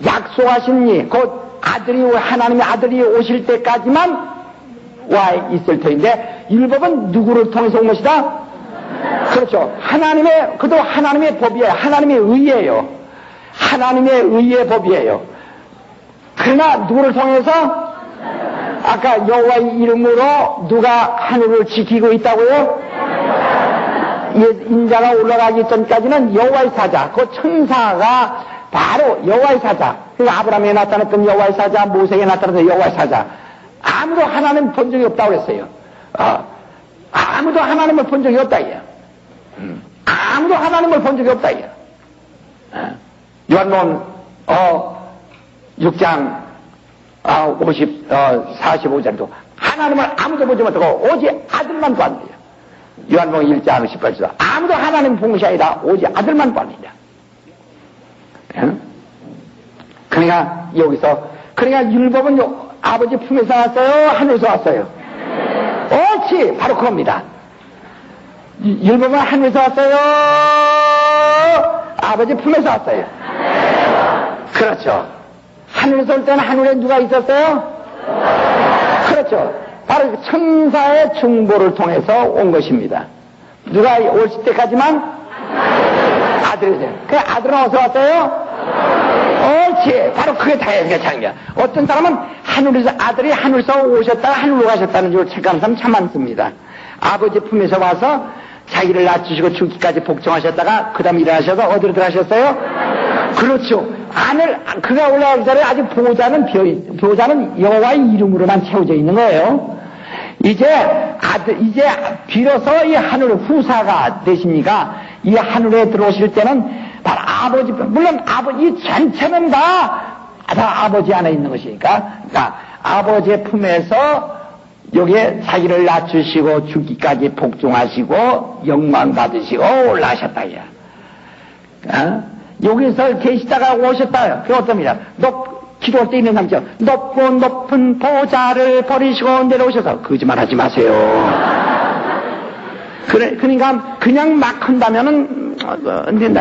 약속하신 이, 곧 하나님의 아들이 오실 때까지만 와 있을 터인데, 율법은 누구를 통해서 온 것이다? 그렇죠. 그도 하나님의 법이에요. 하나님의 의예요. 하나님의 의의 법이에요. 그러나 누구를 통해서? 아까 여호와의 이름으로 누가 하늘을 지키고 있다고요? 인자가 올라가기 전까지는 여호와의 사자, 그 천사가 바로 여호와의 사자. 그러니까 아브라함에 나타났던 여호와의 사자, 모세에게 나타났던 여호와의 사자. 아무도 하나님 본 적이 없다고 그랬어요. 아무도 하나님을 본 적이 없다 이야. 아무도 하나님을 본 적이 없다 이야. 요한복음 6장 45절도 하나님을 아무도 보지 못하고 오직 아들만 보았느냐. 요한복음 1장 18절 아무도 하나님 본 것이 아니라 오직 아들만 보았느냐. 그러니까 여기서 그러니까 율법은 아버지 품에서 왔어요? 하늘에서 왔어요? 옳지, 바로 그겁니다. 율법은 하늘에서 왔어요? 아버지 품에서 왔어요? 그렇죠. 하늘에서 올 때는 하늘에 누가 있었어요? 그렇죠. 바로 천사의 중보를 통해서 온 것입니다. 누가 오실 때까지만 아들이세요. 그 아들은 어디서 왔어요? 옳지. 바로 그게 다행이야, 장이야. 어떤 사람은 하늘에서, 아들이 하늘에서 오셨다가 하늘로 가셨다는 줄 착각하는 사람 참 많습니다. 아버지 품에서 와서 자기를 낳아주시고 죽기까지 복종하셨다가 그 다음 일어나셔서 어디로 들어가셨어요? 그렇죠. 그가 올라가기 전에 아직 보호자는 여호와의 이름으로만 채워져 있는 거예요. 이제 비로소 이 하늘의 후사가 되십니까? 이 하늘에 들어오실 때는 바로 아버지, 물론 아버지 전체는 다 아버지 안에 있는 것이니까, 그러니까 아버지의 품에서 여기에 자기를 낮추시고 죽기까지 복종하시고 영광 받으시고 올라가셨다. 여기서 계시다가 오셨다. 그게 어떻습니까? 기도할 때 있는 남자, 높고 높은 보좌를 버리시고 내려오셔서 거짓말 하지 마세요. 그러니까 그냥 막 한다면은 안 된다.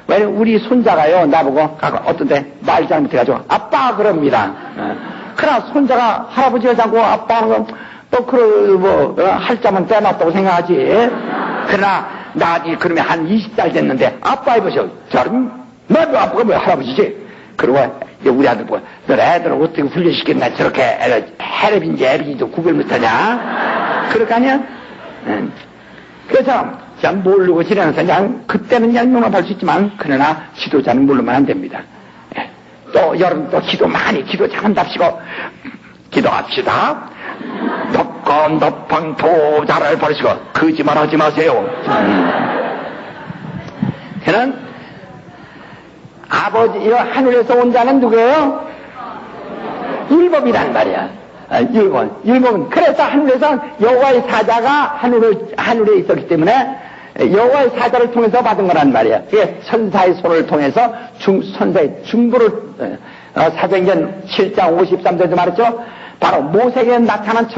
왜 우리 손자가요 나보고 어떤데 말 잘못해가지고 아빠 그럽니다. 그러나 손자가 할아버지가 자고 아빠 또 할 자만 떼놨다고 생각하지. 그러나 나지 그러면 한 20살 됐는데 아빠 해보셔. 너도 아빠가 뭐 할아버지지. 그러고 우리 아들 보고 너 애들 어떻게 훈련시켰나 저렇게 해랩인지 애비인지 구별 못하냐. 그럴 아니야? 그래서 그냥 모르고 지내면서 그냥 그때는 그냥 용납할 수 있지만 그러나 지도자는 모르면 안 됩니다. 또 여러분 또 기도 잘한답시고 기도합시다. 높고 높은 보좌를 버리시고 거짓말 하지 마세요. 그는 아버지 하늘에서 온 자는 누구예요? 율법이란 말이야. 율법은 그래서 하늘에서 여호와의 사자가 하늘에 있었기 때문에 여호와의 사자를 통해서 받은 거란 말이야. 그게 천사의 손을 통해서 천사의 중보를 사도행전 7장 53절도 말했죠. 바로 모세에게 나타난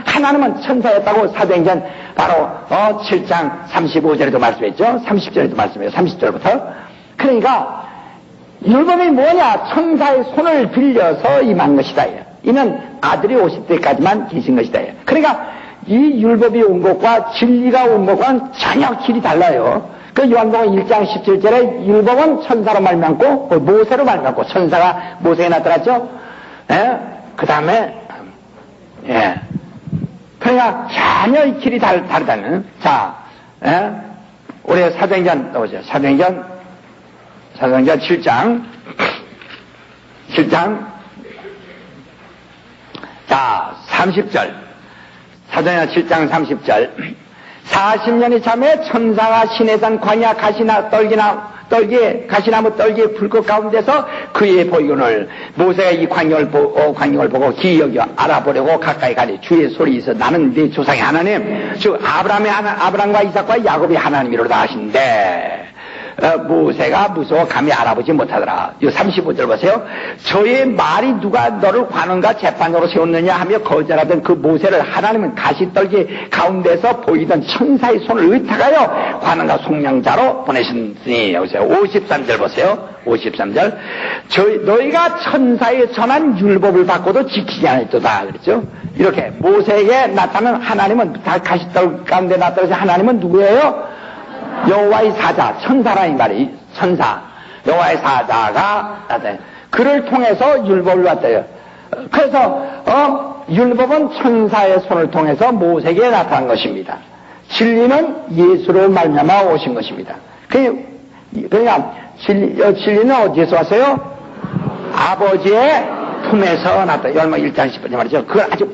하나님은 천사였다고 사도행전 바로 7장 35절에도 말씀했죠. 30절에도 말씀해요. 30절부터. 그러니까 율법이 뭐냐? 천사의 손을 빌려서 임한 것이다. 이는 아들이 오실 때까지만 계신 것이다. 그러니까 이 율법이 온 것과 진리가 온 것과는 전혀 길이 달라요. 그 요한복음 1장 17절에 율법은 천사로 말미암고 모세로 말미암고 천사가 모세에 나타났죠. 그 다음에 그러니까 전혀 이 길이 다르다는. 자, 우리 사도행전 나오죠. 사도행전 7장 자 30절 사도행전 7장 30절 40년이 참에 천사가 시내산 광야 가시나무 떨기의 불꽃 가운데서 그의 보이거늘 모세가 이 광경을 보고 기억이 알아보려고 가까이 가니 주의 소리 있어 나는 네 조상의 하나님 즉 아브람과 이삭과 야곱이 하나님이로다 하신데 모세가 무서워 감히 알아보지 못하더라. 이 35절 보세요. 저의 말이 누가 너를 관원과 재판으로 세웠느냐 하며 거절하던 그 모세를 하나님은 가시떨기 가운데서 보이던 천사의 손을 의탁하여 관원과 속량자로 보내셨으니. 여보세요. 53절 보세요. 53절. 너희가 천사에 전한 율법을 받고도 지키지 않았도다. 그랬죠. 이렇게 모세에게 나타난 하나님은 다 가시떨기 가운데 나타나서 하나님은 누구예요? 여호와의 사자, 천사라 이 말이 천사, 여호와의 사자가 나타나요. 그를 통해서 율법을 받아요. 그래서 율법은 천사의 손을 통해서 모세에게 나타난 것입니다. 진리는 예수로 말미암아 오신 것입니다. 그러니까 진리는 어디에서 왔어요? 아버지의 품에서 나타나. 열마 1장 10절 말이죠. 그걸 아주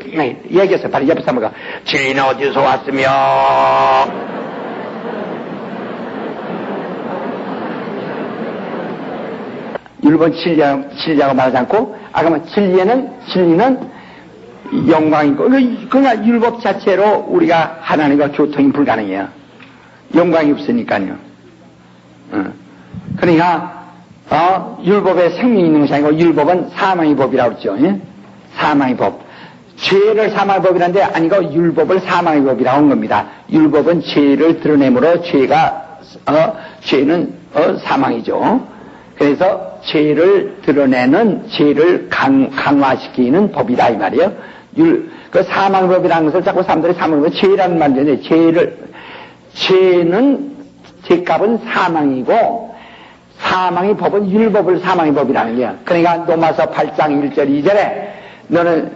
얘기했어요. 바로 옆에 사람과 진리는 어디서 왔으며 율법 진리라고 말하지 않고, 아까 진리는 영광이고, 그러니까 율법 자체로 우리가 하나님과 교통이 불가능해요. 영광이 없으니까요. 그러니까, 율법에 생명이 있는 것이 아니고, 율법은 사망의 법이라고 그러죠. 예? 사망의 법. 죄를 사망의 법이라는데, 아니고, 율법을 사망의 법이라고 한 겁니다. 율법은 죄를 드러내므로 죄는 사망이죠. 그래서 죄를 드러내는, 죄를 강화시키는 법이다 이 말이에요. 그 사망의 법이라는 것을 자꾸 사람들이 사망의 법, 죄라는 말이죠. 죄는, 죄값은 사망이고, 사망의 법은 율법을 사망의 법이라는 거야. 그러니까 로마서 8장 1절 2절에 너는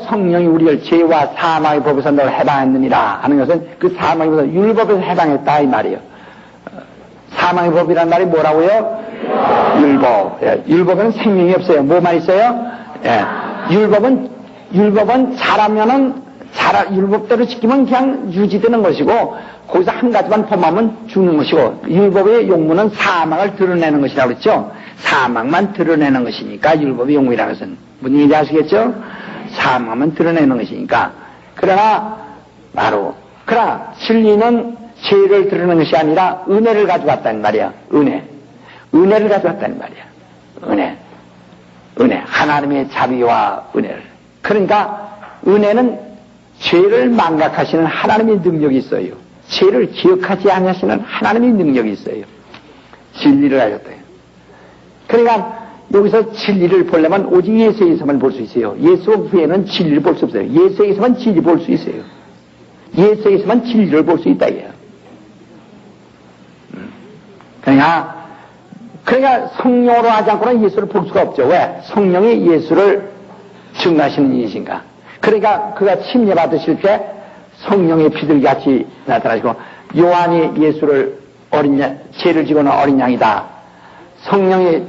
성령이 우리를 죄와 사망의 법에서 너를 해방했느니라 하는 것은 그 사망의 법에서 율법에서 해방했다 이 말이에요. 사망의 법이라는 말이 뭐라고요? 율법. 예, 율법에는 생명이 없어요. 뭐만 있어요? 예, 율법은 율법대로 지키면 그냥 유지되는 것이고, 거기서 한 가지만 범하면 죽는 것이고, 율법의 용무는 사망을 드러내는 것이라고 그랬죠? 사망만 드러내는 것이니까, 율법의 용무라는 것은. 무슨 얘기인지 아시겠죠? 사망만 드러내는 것이니까. 그러나 진리는 죄를 드러내는 것이 아니라 은혜를 가져왔다는 말이야. 은혜를 가져왔다는 말이야. 은혜. 하나님의 자비와 은혜를. 그러니까 은혜는 죄를 망각하시는 하나님의 능력이 있어요. 죄를 기억하지 않으시는 하나님의 능력이 있어요. 진리를 가졌다. 그러니까 여기서 진리를 보려면 오직 예수에서만 볼 수 있어요. 예수 후에는 진리를 볼 수 없어요. 예수에서만 진리를 볼 수 있어요. 예수에서만 진리를 볼 수 있다 이거예요. 그러니까 성령으로 하지 않고는 예수를 볼 수가 없죠. 왜? 성령이 예수를 증거하시는 이이신가. 그러니까 그가 침례받으실 때 성령의 비둘기같이 나타나시고, 요한이 예수를 죄를 지고는 어린 양이다. 성령의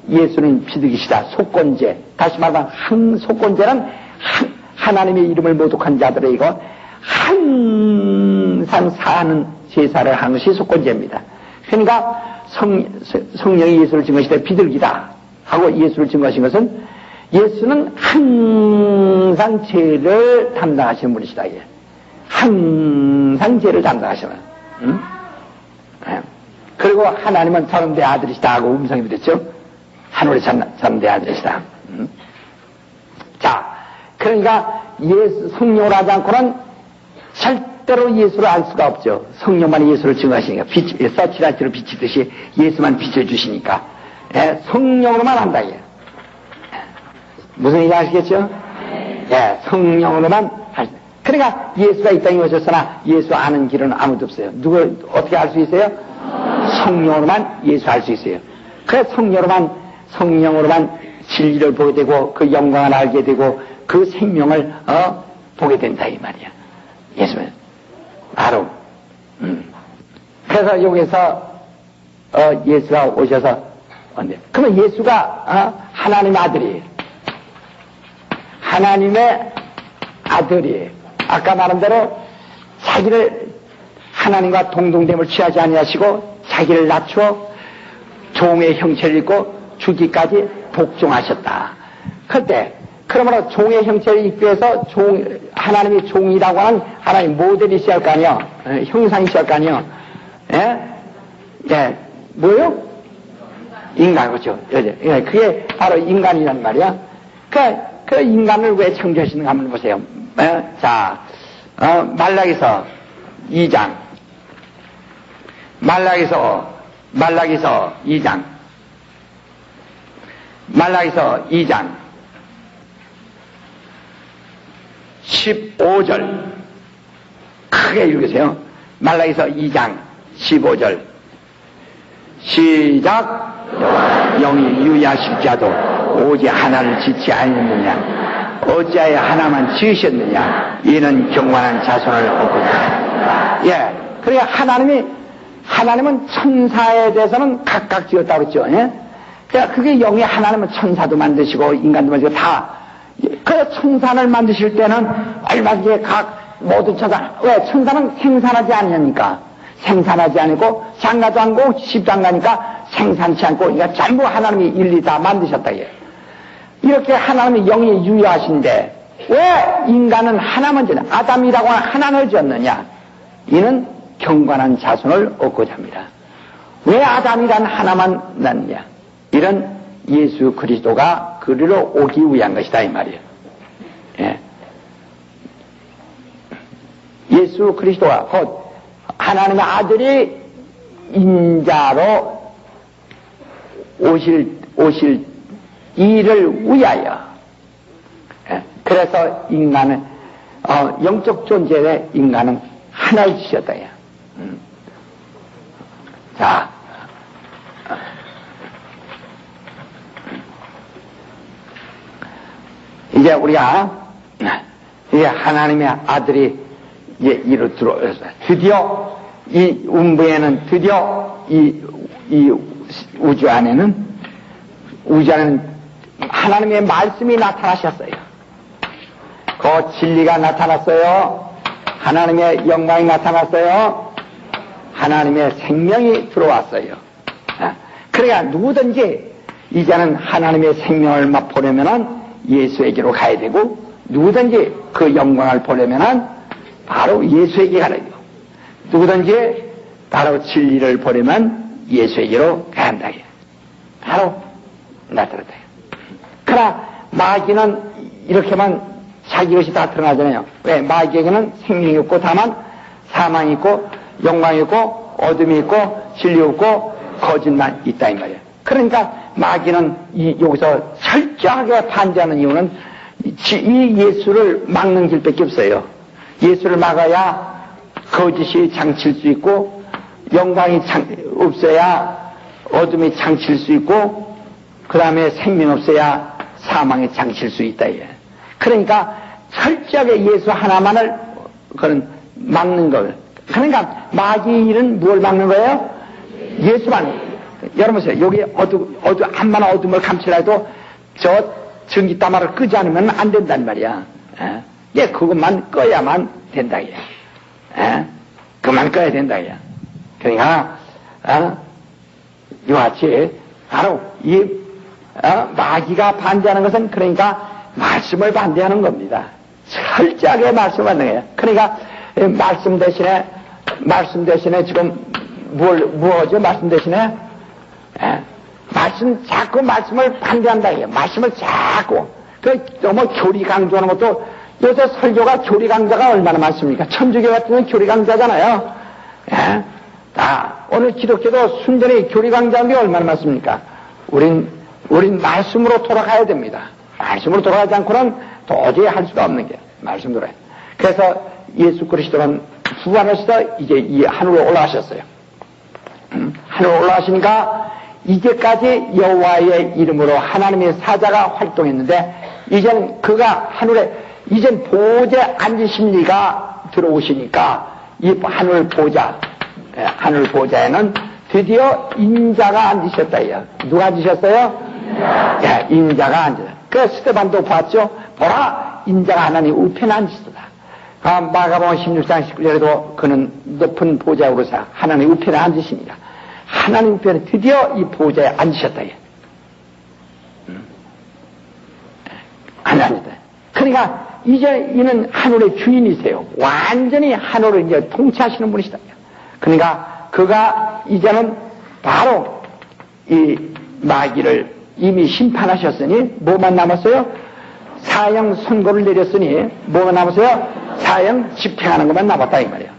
예수는 비둘기시다. 속건제. 다시 말하면 속건제는 하나님의 이름을 모독한 자들의 이거 항상 사하는 제사를 하는 것이 속건제입니다. 그러니까 성령이 예수를 증거하실 때 비둘기다 하고 예수를 증거하신 것은 예수는 항상 죄를 담당하시는 분이시다. 항상 죄를 담당하시는. 응? 그리고 하나님은 저런 내 아들이시다 하고 음성이 들었죠. 하늘의 저런 내 아들이시다. 응? 자, 그러니까 성령을 하지 않고는 절대로 예수를 알 수가 없죠. 성령만이 예수를 증거하시니까. 서치라치로 비치듯이 예수만 비춰주시니까. 예, 성령으로만 한다. 무슨 얘기 아시겠죠? 예, 성령으로만 그러니까 예수가 이 땅에 오셨으나 예수 아는 길은 아무도 없어요. 누굴 어떻게 알 수 있어요? 성령으로만 예수 알 수 있어요. 그래서 성령으로만 진리를 보게 되고 그 영광을 알게 되고 그 생명을 보게 된다 이 말이야. 예수는 바로 그래서 여기서 예수가 오셔서 그러면 예수가 하나님의 아들이에요. 하나님의 아들이에요. 아까 말한 대로 자기를 하나님과 동등됨을 취하지 아니하시고 자기를 낮추어 종의 형체를 입고 죽기까지 복종하셨다. 그때 그러므로 종의 형체를 입기 위해서 하나님의 종이라고 하는 하나님 모델이 있어야 할 거 아니요. 형상이 있어야 할 거 아니요. 예, 뭐요? 인간, 그렇죠. 그게 바로 인간이란 말이야. 그 인간을 왜 창조하시는가 한번 보세요. 자, 말라기서 2장. 말라기서 2장. 말라기서 2장. 15절. 크게 읽으세요. 말라기서 2장 15절. 시작. 영이 유야하실 자도 오직 하나를 짓지 아니했느냐. 어찌하여 하나만 지으셨느냐. 이는 경건한 자손을 얻고자. 예. 그러니까 하나님은 천사에 대해서는 각각 지었다고 그랬죠. 예? 그러니까 그게 영이 하나님은 천사도 만드시고 인간도 만드시고 다. 그래서 천사를 만드실 때는 얼마든지 모든 천사, 왜? 천사는 생산하지 않으니까. 생산하지 않고 장가도 않고 십장가니까 생산치 않고, 그러니까 전부 하나님이 일일이 다 만드셨다. 이렇게 하나님이 영이 유효하신데 왜 인간은 하나만 지었냐? 아담이라고 하는 하나를 지었느냐? 이는 경건한 자손을 얻고자 합니다. 왜 아담이란 하나만 낳느냐? 이런 예수 그리스도가 그리로 오기 위한 것이다 이 말이에요. 예. 예수 그리스도가 곧 하나님의 아들이 인자로 오실 일을 위하여 그래서 인간은 영적 존재의 인간은 하나를 지셨다. 자, 이제 우리가 이제 하나님의 아들이 이제 이로 들어왔어요. 드디어 이 음부에는 드디어 이 우주 안에는 하나님의 말씀이 나타나셨어요. 그 진리가 나타났어요. 하나님의 영광이 나타났어요. 하나님의 생명이 들어왔어요. 그러니까 누구든지 이제는 하나님의 생명을 맛보려면은 예수에게로 가야 되고, 누구든지 그 영광을 보려면은 바로 예수에게 가야 돼요. 누구든지 바로 진리를 보려면 예수에게로 가야 한다. 바로 나타났다. 그러나 마귀는 이렇게만 자기 것이 다 드러나잖아요. 왜? 마귀에게는 생명이 없고 다만 사망이 있고 영광이 있고 어둠이 있고 진리 없고 거짓만 있다 이 말이에요. 그러니까 마귀는 여기서 철저하게 반대하는 이유는 이 예수를 막는 길밖에 없어요. 예수를 막아야 거짓이 장칠 수 있고 영광이 없어야 어둠이 장칠 수 있고 그 다음에 생명 없어야 사망이 장칠 수 있다. 그러니까 철저하게 예수 하나만을 그런 막는 걸. 그러니까 마귀는 뭘 막는 거예요? 예수만. 여러분 보세요. 여기 암만 어둠을 감추라 해도 저 전기다마를 끄지 않으면 안 된단 말이야. 예, 그것만 꺼야만 된다. 그만 꺼야 된다. 그러니까 이같이 바로 마귀가 반대하는 것은 그러니까 말씀을 반대하는 겁니다. 철저하게 말씀을 반대해요. 거예요. 그러니까 말씀 대신에 지금 뭐죠? 말씀 대신에 자꾸 말씀을 반대한다. 말씀을 자꾸 너무 교리 강조하는 것도 요새 설교가 교리 강자가 얼마나 많습니까? 천주교 같은 건 교리 강자잖아요. 오늘 기독교도 순전히 교리 강자인 게 얼마나 많습니까? 우린 말씀으로 돌아가야 됩니다. 말씀으로 돌아가지 않고는 도저히 할 수가 없는 게 말씀으로. 그래서 예수 그리스도는 부활하셔서 이제 이 하늘로 올라가셨어요. 하늘로 올라가시니까 이제까지 여호와의 이름으로 하나님의 사자가 활동했는데 이제는 그가 하늘에 이젠 보좌에 앉으신 이가 들어오시니까 이 하늘 보좌에는 드디어 인자가 앉으셨다. 누가 앉으셨어요? 인자가 앉으셨다. 그 스데반도 봤죠? 보라, 인자가 하나님 우편에 앉으셨다. 마가복음 16장 19절에도 그는 높은 보좌로서 하나님 우편에 앉으시니라. 하나님 우편에 드디어 이 보좌에 앉으셨다. 앉으셨다. 그러니까 이제 이는 하늘의 주인이세요. 완전히 하늘을 이제 통치하시는 분이시다. 그러니까 그가 이제는 바로 이 마귀를 이미 심판하셨으니 뭐만 남았어요? 사형 선고를 내렸으니 뭐가 남았어요? 사형 집행하는 것만 남았다 이 말이에요.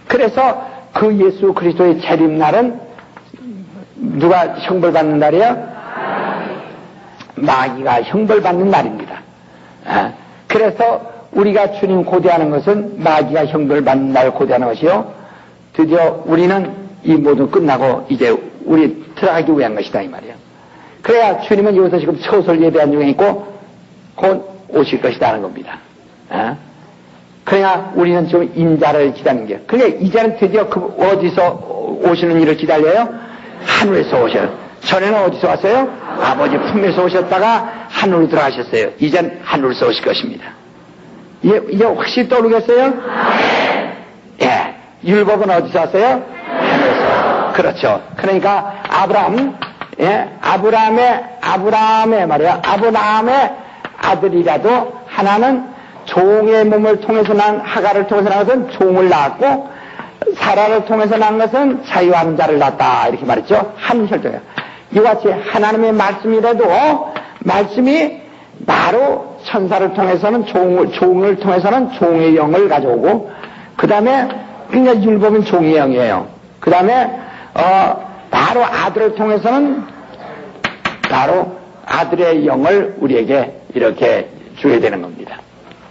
그래서 그 예수 그리스도의 재림날은 누가 형벌받는 날이에요? 마귀가 형벌받는 날입니다. 그래서 우리가 주님 고대하는 것은 마귀가 형벌받는 날을 고대하는 것이요. 드디어 우리는 이 모든 끝나고 이제 우리 들어가기 위한 것이다 이 말이에요. 그래야 주님은 여기서 지금 처소를 예배한 중에 있고 곧 오실 것이다 하는 겁니다. 그래야 우리는 좀 인자를 기다리는 게. 그러니까 이제는 드디어 그 어디서 오시는 일을 기다려요? 하늘에서 오셔요. 전에는 어디서 왔어요? 아버지 품에서 오셨다가 하늘로 들어가셨어요. 이젠 하늘에서 오실 것입니다. 이제 확실히 떠오르겠어요? 예. 율법은 어디서 왔어요? 하늘에서. 그렇죠. 그러니까 아브라함의 말이야. 아브라함의 아들이라도 하나는 종의 몸을 통해서 난 하가를 통해서 난 것은 종을 낳았고 사라를 통해서 난 것은 자유하는 자를 낳았다 이렇게 말했죠. 한 혈통이에요. 이같이 하나님의 말씀이라도 말씀이 바로 천사를 통해서는 종을 통해서는 종의 영을 가져오고 그 다음에 그러니까 율법은 종의 영이에요. 그 다음에 바로 아들을 통해서는 바로 아들의 영을 우리에게 이렇게 주게 되는 겁니다.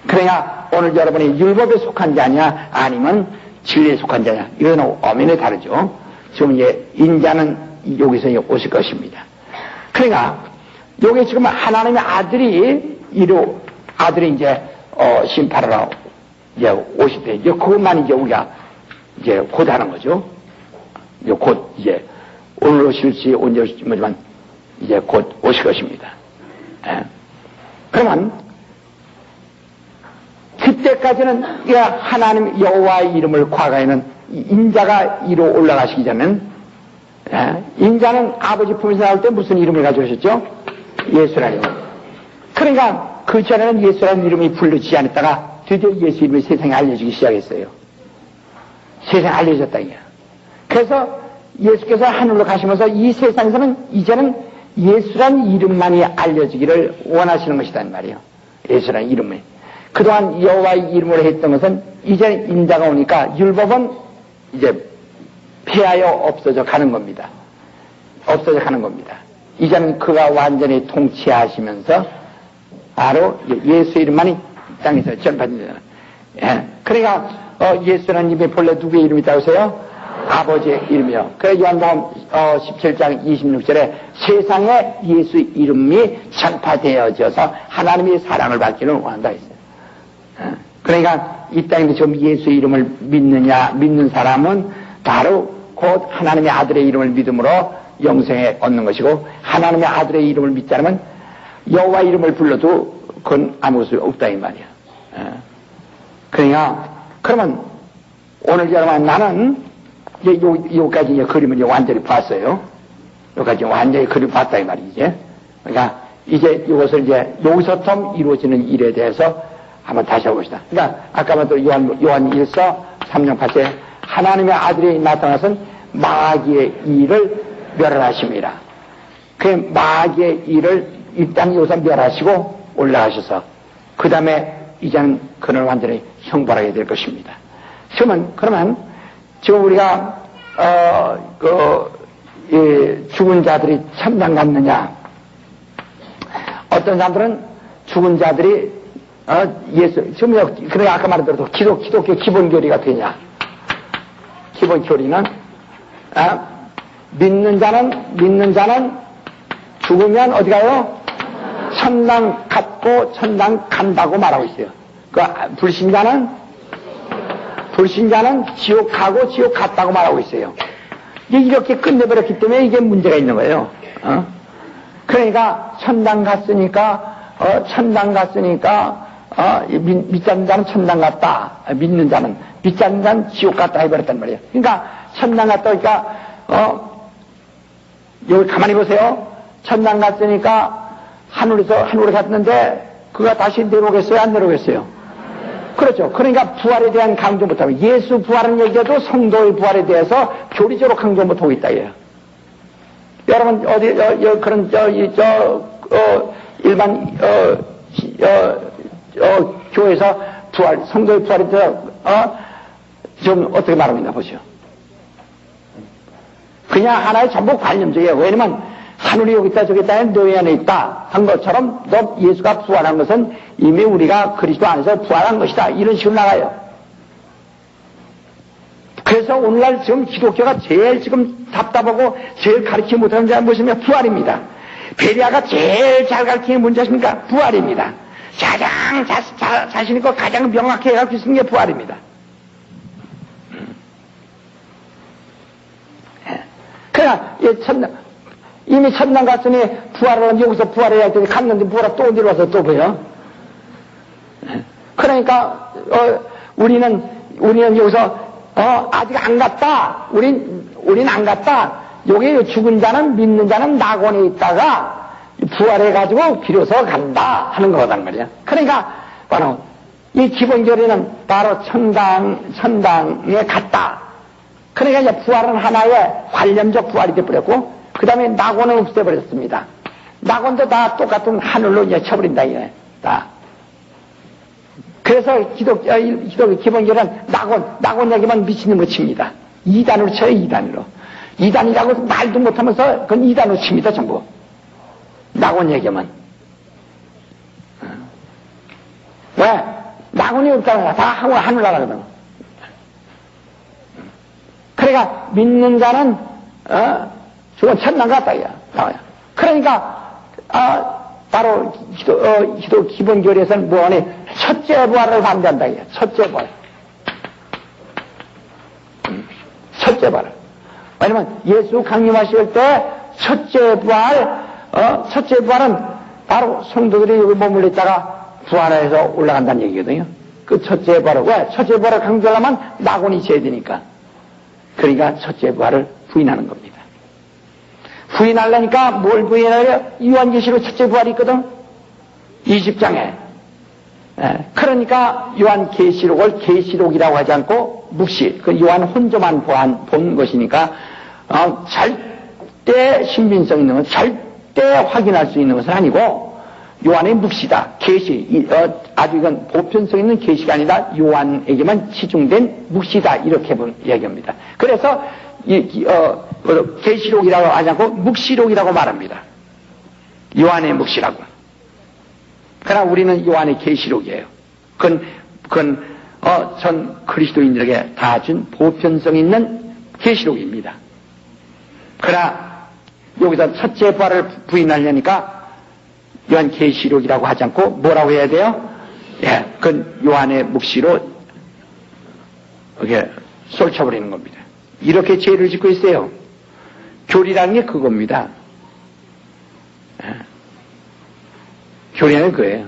그러냐, 오늘 여러분이 율법에 속한 자냐, 아니면 진리에 속한 자냐, 이건 엄연히 다르죠. 지금 이제 인자는 여기서 오실 것입니다. 그러니까, 여기 지금 하나님의 아들이 이제, 심판하러 이제 오실 때, 이제 그것만 이제 우리가 이제 곧 하는 거죠. 이제 곧 이제, 오늘 오실지 언제 오실지 모르지만, 이제 곧 오실 것입니다. 예. 그러면, 그때까지는 하나님 여호와의 이름을 과거에는 인자가 이로 올라가시기 전에는 인자는 아버지 품에서 나올 때 무슨 이름을 가지고 오셨죠? 예수라는 이름. 그러니까 그 전에는 예수라는 이름이 불려지지 않았다가 드디어 예수 이름이 세상에 알려지기 시작했어요. 세상에 알려졌다 이게. 그래서 예수께서 하늘로 가시면서 이 세상에서는 이제는 예수라는 이름만이 알려지기를 원하시는 것이란 말이에요. 예수라는 이름이. 그동안 여호와의 이름으로 했던 것은 이제 인자가 오니까 율법은 이제 폐하여 없어져 가는 겁니다. 없어져 가는 겁니다. 이제는 그가 완전히 통치하시면서 바로 예수 이름만이 땅에서 전파됩니다. 예. 그러니까 예수라는 이름이 본래 누구의 이름이 있다고 하세요? 아버지의 이름이요. 그래서 요한복음 17장 26절에 세상에 예수 이름이 전파되어져서 하나님의 사랑을 받기를 원한다 했어요. 그러니까 이 땅에 지금 예수 이름을 믿는 사람은 바로 곧 하나님의 아들의 이름을 믿음으로 영생에 얻는 것이고, 하나님의 아들의 이름을 믿지 않으면 여호와 이름을 불러도 그건 아무 것이 없다 이 말이야. 그러니까 그러면 오늘 여러분 나는 이제 여기까지 이제 그림을 이제 완전히 봤어요. 여기까지 완전히 그림 봤다 이 말이지. 그러니까 이제 이것을 이제 여기서부터 이루어지는 일에 대해서 한번 다시 해봅시다. 그러니까 아까 또 요한 1서 3장 8절에 하나님의 아들이 나타나선 마귀의 일을 멸하십니다. 그 마귀의 일을 이 땅에 여기서 멸하시고 올라가셔서 그 다음에 이제는 그를 완전히 형벌하게 될 것입니다. 그러면 지금 우리가 죽은 자들이 천당 갔느냐? 어떤 사람들은 죽은 자들이 지금 그러니까 아까 말한 대로 기독교 기본 교리가 되냐? 기본 교리는 믿는 자는 죽으면 어디 가요? 천당 갔고 천당 간다고 말하고 있어요. 그 불신자는 지옥 가고 지옥 갔다고 말하고 있어요. 이렇게 끝내버렸기 때문에 이게 문제가 있는 거예요. 그러니까 천당 갔으니까 믿지 않는 자는 천당 갔다. 믿는 자는, 믿지 않는 자는 지옥 갔다 해버렸단 말이에요. 그러니까 천당 갔다 오니까 여기 가만히 보세요. 천당 갔으니까 하늘에 갔는데 그가 다시 내려오겠어요? 안 내려오겠어요? 그렇죠. 그러니까 부활에 대한 강조 못하고, 예수 부활은 얘기해도 성도의 부활에 대해서 교리적으로 강조 못하고 있다 이거예요. 여러분 그런 일반 교회에서 부활, 성도의 부활에 대해서 좀 어떻게 말하고 있나 보시오. 그냥 하나의 전부 관념적이에요. 왜냐면 하늘이 여기 있다 저기 있다 너희 안에 있다 한 것처럼 너 예수가 부활한 것은 이미 우리가 그리스도 안에서 부활한 것이다 이런 식으로 나가요. 그래서 오늘날 지금 기독교가 제일 지금 답답하고 제일 가르치지 못하는 자는 무엇이냐면 부활입니다. 베리아가 제일 잘 가르치는 문제십니까? 부활입니다. 가장 자신 있고 가장 명확히 가르칠 수 있는 게 부활입니다. 그러나 이미 천당 갔으니 부활을 여기서 부활해야 되니 갔는데 뭐라 또 내려와서 또 보여. 그러니까 우리는 여기서 아직 안 갔다. 우린 안 갔다. 여기 죽은 자는 믿는 자는 낙원에 있다가 부활해가지고 비로소 간다 하는 거단 말이야. 그러니까 바로 이 기본 교리는 바로 천당에 갔다. 그러니까 이제 부활은 하나의 관념적 부활이 돼버렸고, 그 다음에 낙원은 없애버렸습니다. 낙원도 다 똑같은 하늘로 이제 쳐버린다 이게 다. 그래서 기독교 기본 교리는 낙원 얘기만 미치는 거 칩니다. 2단으로 쳐요, 2단으로. 2단이라고 말도 못하면서 그건 2단으로 칩니다, 전부. 낙원 얘기만. 왜? 하늘 따라 다 하늘 나라거든. 그러니까 믿는 자는 죽은 천당 갔다 나와요. 그러니까 바로 기도 기본교리에서는 뭐하니 첫째 부활을 반대한다. 첫째 부활. 첫째 부활. 왜냐면 예수 강림하실 때 첫째 부활은 바로 성도들이 여기 머물렀다가 부활해서 올라간다는 얘기거든요. 그 첫째 부활을, 왜? 첫째 부활을 강조하려면 낙원이 있어야 되니까. 그러니까 첫째 부활을 부인하는 겁니다. 부인하려니까 뭘 부인하려? 요한계시록 첫째 부활이 있거든? 20장에. 그러니까 요한계시록을 계시록이라고 하지 않고 묵시, 그 요한 혼자만 본 것이니까 절대 신빙성 있는 건 절대 확인할 수 있는 것은 아니고 요한의 묵시다. 계시, 아주 이건 보편성 있는 계시가 아니라 요한에게만 치중된 묵시다. 이렇게 얘기합니다. 그래서 계시록이라고 하지 않고 묵시록이라고 말합니다. 요한의 묵시라고. 그러나 우리는 요한의 계시록이에요. 그건 전 그리스도인들에게 다 준 보편성 있는 계시록입니다. 그러나 여기서 첫째 부활을 부인하려니까 요한 계시록이라고 하지 않고 뭐라고 해야 돼요? 예, 그건 요한의 묵시로 이렇게 쏠쳐버리는 겁니다. 이렇게 죄를 짓고 있어요. 교리라는 게 그겁니다. 예. 교리는 그거예요.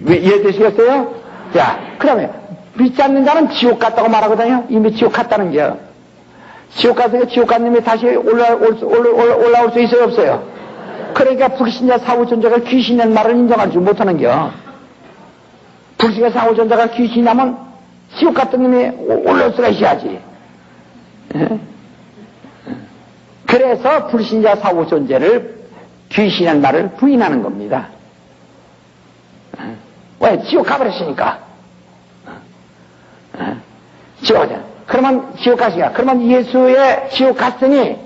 이해되시겠어요? 자, 그러면 믿지 않는 자는 지옥 갔다고 말하거든요. 이미 지옥 갔다는 게요. 지옥 가서 지옥 간 놈이 다시 올라올 수 있어요, 없어요? 그러니까 불신자 사후존재가 귀신이라는 말을 인정하지 못하는 겨. 불신자 사후존재가 귀신이라면 지옥 갔던 놈이 올라올 수가 있어야지. 그래서 불신자 사후존재를 귀신이라는 말을 부인하는 겁니다. 왜? 지옥 가버렸으니까. 지옥 가자. 그러면 지옥 가시냐? 그러면 예수의 지옥 갔으니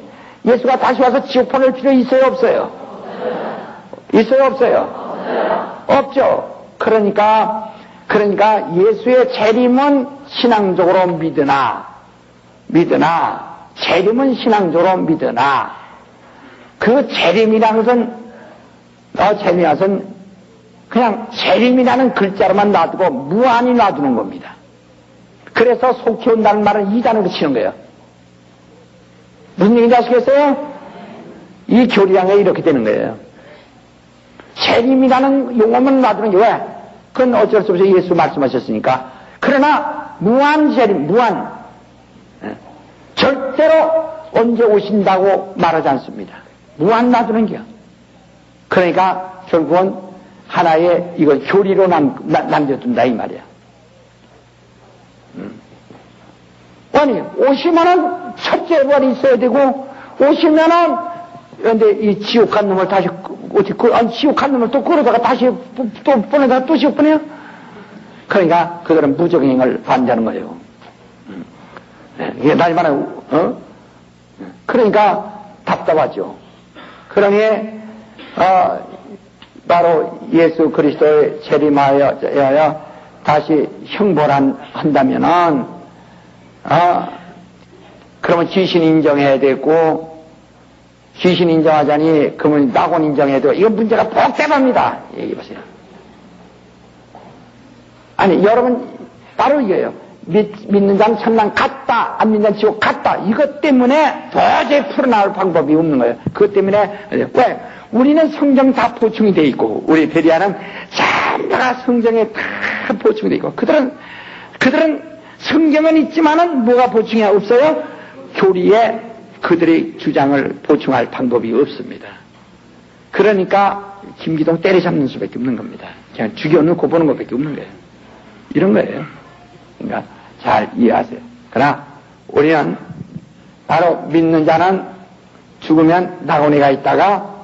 예수가 다시 와서 지옥 보낼 필요 있어요, 없어요? 있어요, 없어요? 없죠. 그러니까 예수의 재림은 신앙적으로 믿으나 재림은 신앙적으로 믿으나 그 재림이라는 것은 그냥 재림이라는 글자로만 놔두고 무한히 놔두는 겁니다. 그래서 속히 온다는 말은 이단으로 치는 거예요. 무슨 얘기인지 아시겠어요? 이 교리랑에 이렇게 되는 거예요. 재림이라는 용어만 놔두는 게 왜? 그건 어쩔 수 없이 예수 말씀하셨으니까. 그러나 무한 재림, 무한 절대로 언제 오신다고 말하지 않습니다. 무한 놔두는 게요. 그러니까 결국은 하나의 이건 교리로 남겨둔다 이 말이야. 아니 오시면은 첫째 부활이 있어야 되고 오시면은 그런데 이 지옥 간 놈을 다시 지옥 간 놈을 또 끌어다가 다시 또 보내다가 또 지옥 보내요. 그러니까 그들은 무적행을 반대하는 거예요. 이게 다시 말하면 그러니까 답답하죠. 그러니 바로 예수 그리스도의 재림하여 다시 형벌한다면은 그러면 귀신 인정해야 되고 귀신 인정하자니 그러면 낙원 인정해야 되고 이건 문제가 복잡합니다. 얘기해보세요. 아니 여러분 바로 이거예요. 믿는 자는 천당 갔다 안 믿는 자는 지옥 갔다 이것 때문에 도저히 풀어나올 방법이 없는 거예요. 그것 때문에 왜? 우리는 성경 다 보충이 돼 있고 우리 베리아는 전부 다 성경에 다 보충이 돼 있고 그들은 성경은 있지만은 뭐가 보충이 없어요? 교리에 그들의 주장을 보충할 방법이 없습니다. 그러니까 김기동 때려잡는 수밖에 없는 겁니다. 그냥 죽여놓고 보는 것밖에 없는 거예요. 이런 거예요. 그러니까 잘 이해하세요. 그러나 우리는 바로 믿는 자는 죽으면 낙원에 가 있다가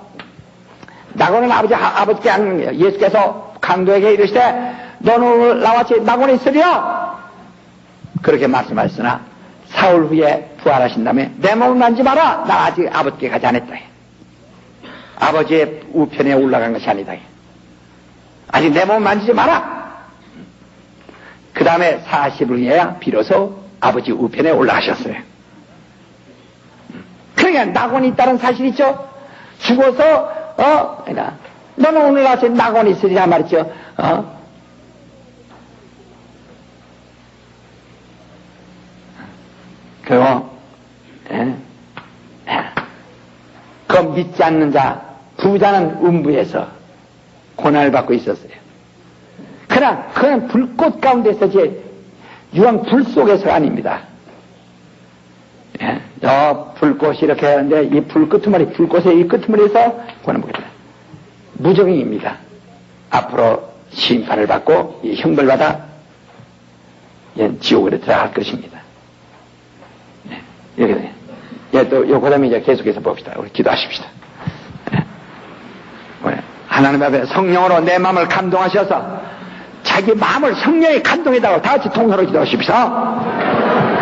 낙원은 아버지께 앉는 거예요. 예수께서 강도에게 이르시되 너는 오늘 나와 같이 낙원에 있으랴 그렇게 말씀하셨으나 사흘 후에 부활하신 다음에 내 몸을 만지 마라. 나 아직 아버지께 가지 않았다. 아버지의 우편에 올라간 것이 아니다. 아직 내 몸 만지지 마라. 그 다음에 40일 후에야 비로소 아버지 우편에 올라가셨어요. 그러니까 낙원이 있다는 사실 있죠. 죽어서 너는 오늘 와서 낙원이 있으리라 말이죠. 그리고 그 믿지 않는 자 부자는 음부에서 고난을 받고 있었어요. 그러나 그는 불꽃 가운데서지 유황 불 속에서가 아닙니다. 저 불꽃이 이렇게 하는데 이 불 끄트머리, 불꽃의 이 끄트머리에서 고난 받겠다. 무정입니다. 앞으로 심판을 받고 이 형벌받아 지옥으로 들어갈 것입니다. 이렇게 돼요. 또 요 그다음에 이제 계속해서 봅시다. 우리 기도하십시다. 하나님 앞에 성령으로 내 마음을 감동하셔서 자기 마음을 성령에 감동해달라고 다 같이 통사로 기도하십시다.